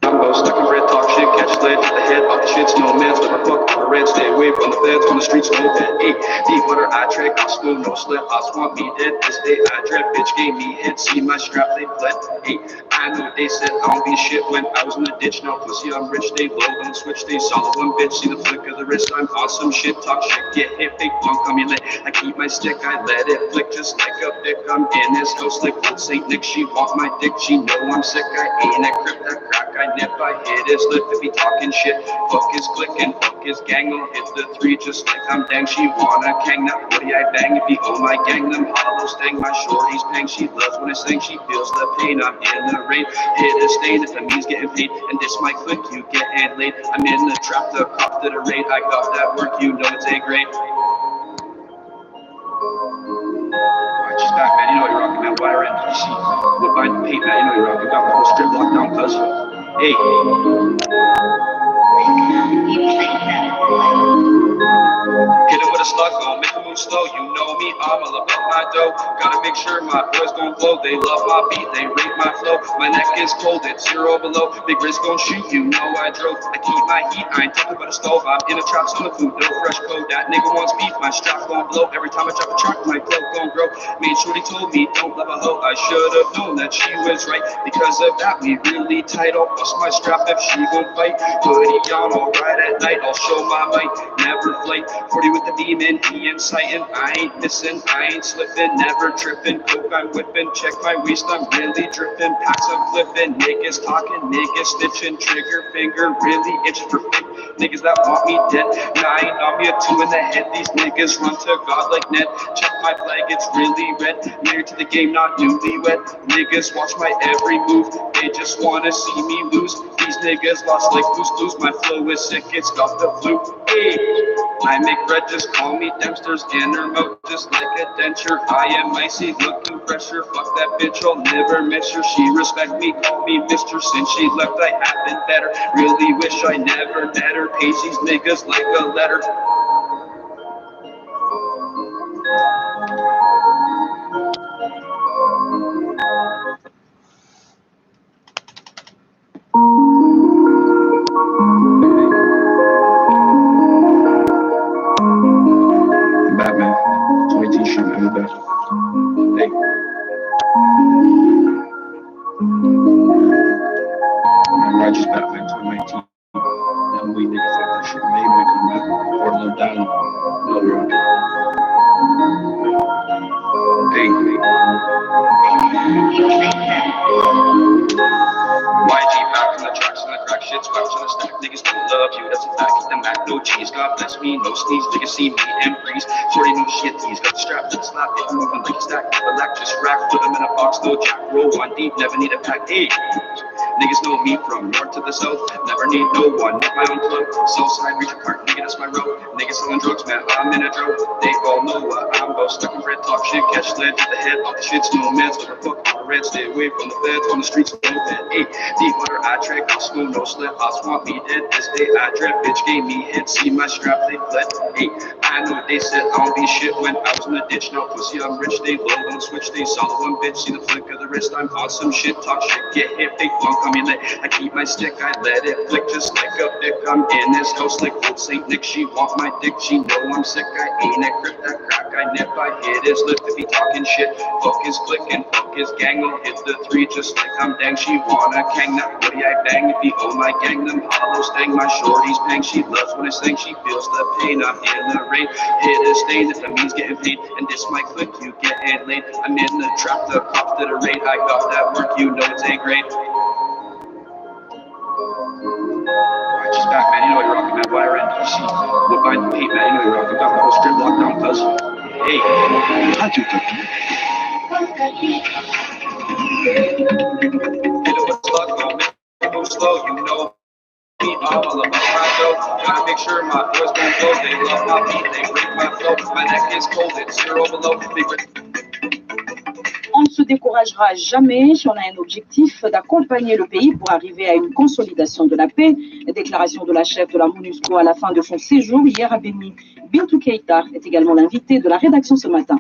Stuck in red, talk shit, catch lead to the head, off the shits, no man's never fuck the red, stay away from the feds, on the streets, no bed, deep water, I track, I school, no slip, I swamp me dead, this day I dread, bitch gave me head, see my strap, they fled, I know what they said, I don't be shit when I was in the ditch, now pussy, I'm rich, they low, don't switch, they solid one bitch, see the flick of the wrist, I'm awesome shit, talk shit, get hit, big punk, I'm lit, I keep my stick, I let it flick, just like a dick, I'm in this house, like old Saint Nick, she want my dick, she know I'm sick, I ain't a crip, that crack, I nip, I hit his lip if he talking shit. Fuck his click and fuck his gang. I'll hit the 3 just like I'm dang. She wanna kang that 40 I bang. If he owe my gang, them hollows stang. My shorty's pang. She loves when I sing. She feels the pain. I'm in the rain. Hit a stain if the means getting paid. And this my click, you getting laid. I'm in the trap, the cop did a raid. I got that work, you know it's a great. She's back, man. You know you're rocking, man. Wire in DC. We'll buy the paint, man. You know you're rocking. Got the whole strip locked down, cuz. Hey. Hit him with a slug, gon' make him move slow. You know me, I'm all about my dough. Gotta make sure my boys gon' blow. They love my beat, they rate my flow. My neck is cold, it's 0 below. Big wrist gon' shoot, you know I drove. I keep my heat, I ain't talking about a stove. I'm in a trap, on the food, no fresh code. That nigga wants beef, my strap gon' blow. Every time I drop a track, my cloak gon' grow. Made sure he told me, don't love a hoe. I should've known that she was right. Because of that, we really tight. I'll bust my strap if she gon' fight. Hoodie on, all right at night. I'll show my might, never flight. 40 with the demon, he inciting. I ain't missing, I ain't slipping, never tripping. Coke, I'm whipping. Check my waist, I'm really dripping. Packs, I'm flipping. Niggas talking, niggas stitching. Trigger finger really itching for fake. Niggas that want me dead. 9 on me, a 2 in the head. These niggas run to God like Ned. Check my flag, it's really red. Married to the game, not newlywed. Niggas watch my every move. They just wanna see me lose. These niggas lost like blues. My flow is sick, it's got the flu. Hey, I make bread, just call me Dempster's inner mouth, just like a denture. I am icy, looking fresher. Fuck that bitch, I'll never miss her. She respect me, call me Mister. Since she left, I have been better. Really wish I never met her. Page these niggas like a letter. Batman, 20 shoot in the back. Hey. Rogers Batman 2019. Young boy nigga fuck that shit. Maybe we come back. Or Lil Diamond. Lil Rocket. Hey. YG back on the tracks and the crack shit. Squash on the stack. Niggas don't love you. That's a fact. Keep them back. No cheese. God bless me. No sneeze. Niggas see me and breeze. Shorty new shit. He's got the strap to the slap. It moving like a stack. Black just rack. Put them in a box. No jack. Roll 1 deep. Never need a pack. Hey. Niggas know me from north to the south. Never need no one. Make my own club. Southside, reach a park. Nigga, that's my road. Niggas selling drugs, man. I'm in a drought. They all know what I'm about. Stuck in red, talk shit. Catch lead to the head. Off the shits. No man's never fuck. the rent, stay away from the feds on the streets of no bed. Hey, deep water, I track, I smoke, no slip, I swamp me dead. This day I dread, bitch gave me hit, see my strap, they fled. Hey, I know what they said, I don't be shit when I was in the ditch. Now pussy, I'm rich, they low, don't switch, they solid one bitch. See the flick of the wrist, I'm on some shit, talk shit, get hit, big funk on me lit. I keep my stick, I let it flick just like a dick. I'm in this house like old Saint Nick, she want my dick, she know I'm sick. I ain't that grip, that crack, I nip, I hit his lip if he talking shit. Fuck his click and fuck his gang, I'll hit the three just like I'm dang. She wanna kang that booty, I bang. If he owe my gang, them hollows stang. My shorty's pang, she loves when I sing, she feels the pain. I'm in the rain, hit a stain if the means getting paid. And this my click, you getting laid. I'm in the trap, the cops did a raid. I got that work, you know it's A grade. Alright, she's back, man. You know you're rocking, man. Wire in DC. Look behind the paint, man. You know you're rocking. Got the whole strip locked down, cuz. Hey. Radio Tattoo. You know what's luck, don't make it go slow. You know me, I'm all about my dough. Gotta make sure my boys don't go. They love my beat, they break my flow. My neck is cold, it's zero below. On ne se découragera jamais. On a un objectif d'accompagner le pays pour arriver à une consolidation de la paix. Déclaration de la chef de la MONUSCO à la fin de son séjour hier à Béni. Bintou Keïta est également l'invité de la rédaction ce matin.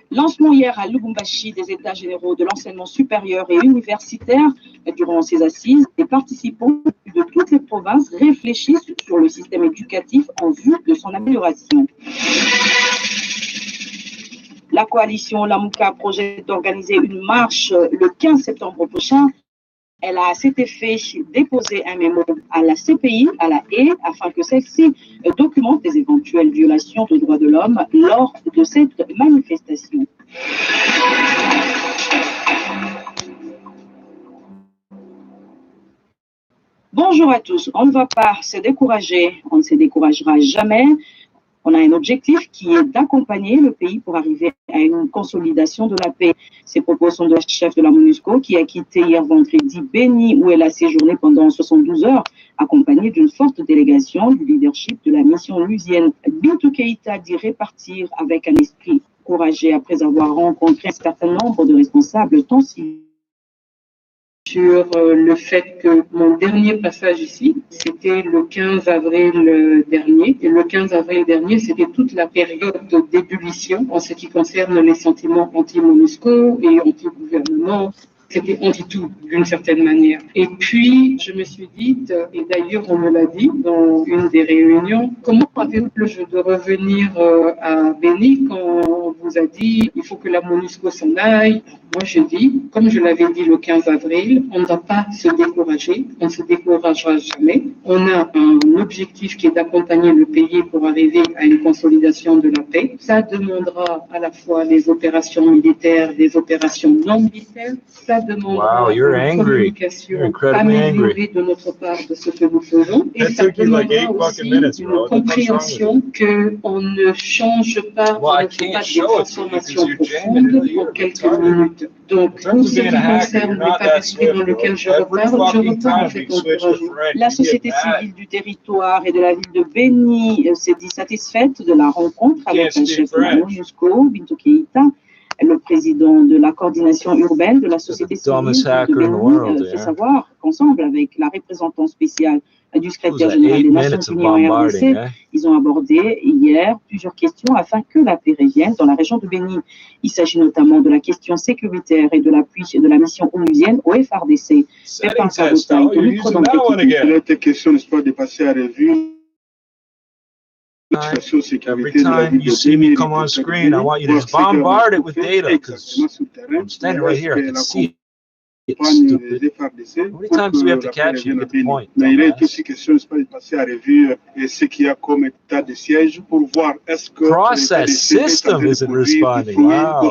Lancement hier à Lubumbashi des états généraux de l'enseignement supérieur et universitaire. Durant ces assises, les participants de toutes les provinces réfléchissent sur le système éducatif en vue de son amélioration. La coalition Lamouka projette d'organiser une marche le 15 septembre prochain. Elle a à cet effet déposé un mémo à la CPI, à la haie, afin que celle-ci documente les éventuelles violations des droits de l'homme lors de cette manifestation. Bonjour à tous. On ne va pas se décourager, on ne se découragera jamais. On a un objectif qui est d'accompagner le pays pour arriver à une consolidation de la paix. Ces propos sont de la chef de la MONUSCO qui a quitté hier vendredi Béni où elle a séjourné pendant 72 heures, accompagnée d'une forte délégation du leadership de la mission lusienne. Bintou Keïta dit repartir avec un esprit courageux après avoir rencontré un certain nombre de responsables tant sur le fait que mon dernier passage ici, c'était le 15 avril dernier. Et le 15 avril dernier, c'était toute la période d'ébullition en ce qui concerne les sentiments anti-MONUSCO et anti-gouvernement. C'était anti-tout, d'une certaine manière. Et puis, je me suis dit, et d'ailleurs on me l'a dit dans une des réunions, comment avez-vous le jeu de revenir à Béni quand on vous a dit il faut que la MONUSCO s'en aille? Moi, je dis, comme je l'avais dit le 15 avril, on ne va pas se décourager, on ne se découragera jamais. On a un objectif qui est d'accompagner le pays pour arriver à une consolidation de la paix. Ça demandera à la fois des opérations militaires, des opérations non militaires. Ça demandera une communication améliorée de notre part de ce que nous faisons. Et ça demandera aussi une compréhension qu'on ne change pas, on ne fait pas des transformations profondes pour quelques minutes. Donc, pour ce qui concerne l'état d'esprit dans lequel je repars en fait encourager. La société civile du territoire et de la ville de Béni s'est dit satisfaite de la rencontre avec le chef de la MONUSCO, Bintou Keïta. Le président de la coordination urbaine de la société civile de Béni fait savoir qu'ensemble avec la représentante spéciale du secrétaire général des Nations Unies en RDC, ils ont abordé hier plusieurs questions afin que la paix revienne dans la région de Béni. Il s'agit notamment de la question sécuritaire et de l'appui de la mission onusienne au FRDC. L'autre question, n'est-ce pas, de passer à revue. Every time you see me come on screen, I want you to just bombard it with data because I'm standing right here. I can see it. It's stupid. How many times do we have to catch you to get the point? Mais il est aussi question de passer à revue ce qu'il y a comme état de siège pour voir est-ce que process system isn't responding. Wow.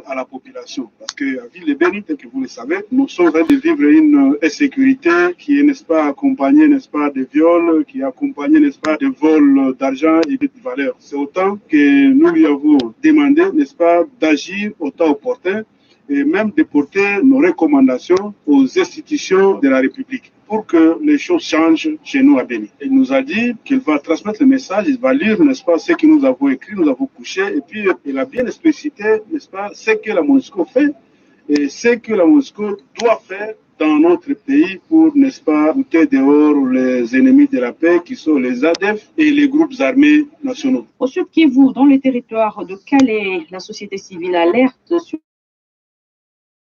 À la population. Parce que la ville de Béni, tel que vous le savez, nous sommes en train de vivre une insécurité qui est, n'est-ce pas, accompagnée, n'est-ce pas, de viols, qui est accompagnée, n'est-ce pas, de vols d'argent et de valeurs. C'est autant que nous lui avons demandé, n'est-ce pas, d'agir au temps opportun et même de porter nos recommandations aux institutions de la République pour que les choses changent chez nous à Béni. Il nous a dit qu'il va transmettre le message, il va lire, n'est-ce pas, ce que nous avons écrit, nous avons couché, et puis il a bien explicité, n'est-ce pas, ce que la MONUSCO fait et ce que la Moscou doit faire dans notre pays pour, n'est-ce pas, bouter dehors les ennemis de la paix qui sont les ADF et les groupes armés nationaux. Au sud Kivu, dans les territoires de Calais, la société civile alerte sur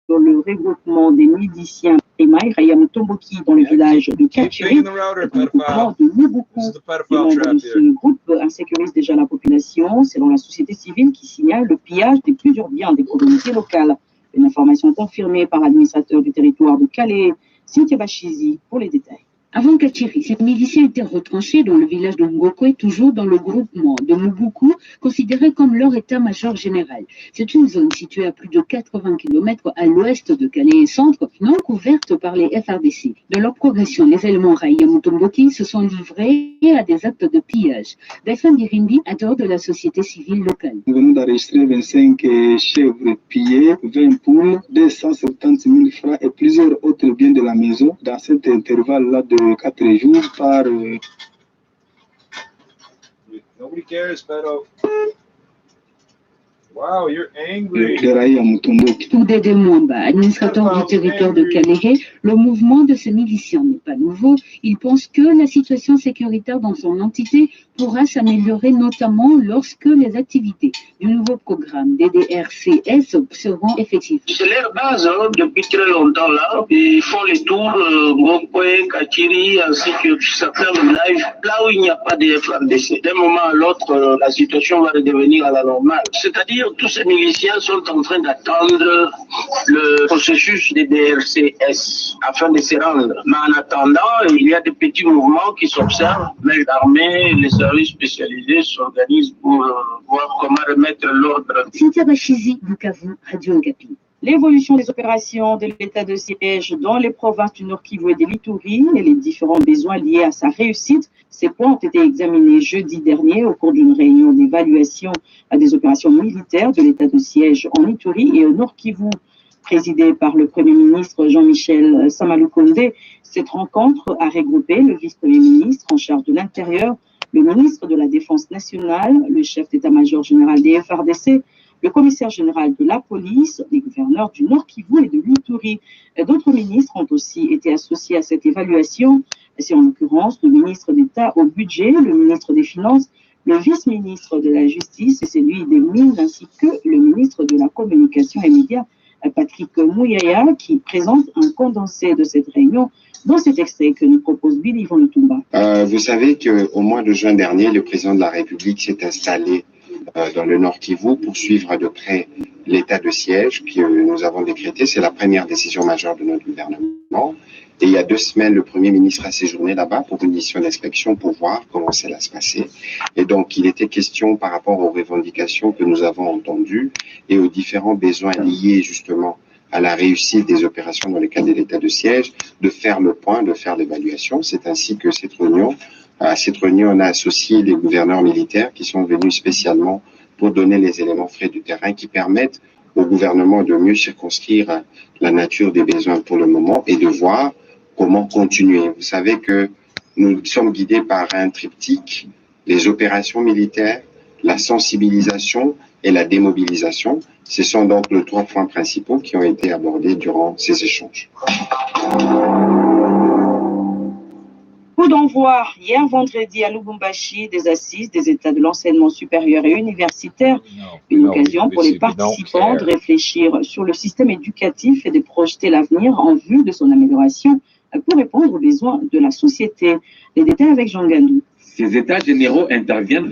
le regroupement des miliciens Emai Rayamutomboki dans le village de Kachiri, dans le groupement de Mubuku. Les membres de ce groupe insécurisent déjà la population, selon la société civile qui signale le pillage de plusieurs biens des communautés locales. Une information confirmée par l'administrateur du territoire de Calais, Cynthia Bachizi, pour les détails. Avant Kachiri, ces miliciens étaient retranchés dans le village de Ngokwe, toujours dans le groupement de Mubuku, considéré comme leur état-major général. C'est une zone située à plus de 80 km à l'ouest de Calais et centre, non couverte par les FRDC. Dans leur progression, les éléments Rayamutomboki se sont livrés à des actes de pillage. Daifan Dirindi, acteur de la société civile locale. Nous venons d'enregistrer 25 chèvres pillées, 20 poules, 270 000 francs et plusieurs autres biens de la maison dans cet intervalle-là de 4 jours par... Nobody cares, Beto. Wow, you're angry. Pour Dédé Mwamba, administrateur du territoire de Calais, le mouvement de ces miliciens n'est pas nouveau. Il pense que la situation sécuritaire dans son entité pourra s'améliorer, notamment lorsque les activités du nouveau programme DDRCS seront effectives. C'est leur base depuis très longtemps là. Ils font les tours, Ngokwe, Kachiri, ainsi que certains villages, là où il n'y a pas de FRDC. D'un moment à l'autre, la situation va redevenir à la normale. C'est-à-dire tous ces miliciens sont en train d'attendre le processus des DRCS afin de se rendre. Mais en attendant, il y a des petits mouvements qui s'observent, mais l'armée, les services spécialisés s'organisent pour voir comment remettre l'ordre. Cynthia Bachizi, Bukavu, Radio Ngapi. L'évolution des opérations de l'état de siège dans les provinces du Nord Kivu et de l'Ituri et les différents besoins liés à sa réussite. Ces points ont été examinés jeudi dernier au cours d'une réunion d'évaluation des opérations militaires de l'état de siège en Ituri et au Nord Kivu, présidée par le Premier ministre Jean-Michel Samaloukonde. Cette rencontre a regroupé le vice-premier ministre en charge de l'Intérieur, le ministre de la Défense nationale, le chef d'état-major général des FRDC, le commissaire général de la police, les gouverneurs du Nord Kivu et de l'Ituri. D'autres ministres ont aussi été associés à cette évaluation. C'est en l'occurrence le ministre d'État au budget, le ministre des Finances, le vice-ministre de la Justice et celui des Mines, ainsi que le ministre de la Communication et Médias, Patrick Mouyaya, qui présente un condensé de cette réunion dans cet extrait que nous propose Billy Van Lutumba. Vous savez qu'au mois de juin dernier, le président de la République s'est installé dans le Nord Kivu pour suivre de près l'état de siège que nous avons décrété. C'est la première décision majeure de notre gouvernement. Et il y a 2 semaines, le Premier ministre a séjourné là-bas pour une mission d'inspection pour voir comment ça allait se passer. Et donc, il était question par rapport aux revendications que nous avons entendues et aux différents besoins liés justement à la réussite des opérations dans le cadre de l'état de siège, de faire le point, de faire l'évaluation. C'est ainsi que à cette réunion, on a associé les gouverneurs militaires qui sont venus spécialement pour donner les éléments frais du terrain qui permettent au gouvernement de mieux circonscrire la nature des besoins pour le moment et de voir comment continuer. Vous savez que nous sommes guidés par un triptyque, les opérations militaires, la sensibilisation et la démobilisation. Ce sont donc les 3 points principaux qui ont été abordés durant ces échanges. Coup d'envoi hier vendredi à Lubumbashi des assises des états de l'enseignement supérieur et universitaire. Une occasion pour les participants de réfléchir sur le système éducatif et de projeter l'avenir en vue de son amélioration pour répondre aux besoins de la société. Les détails avec Jean Gandou. Ces états généraux interviennent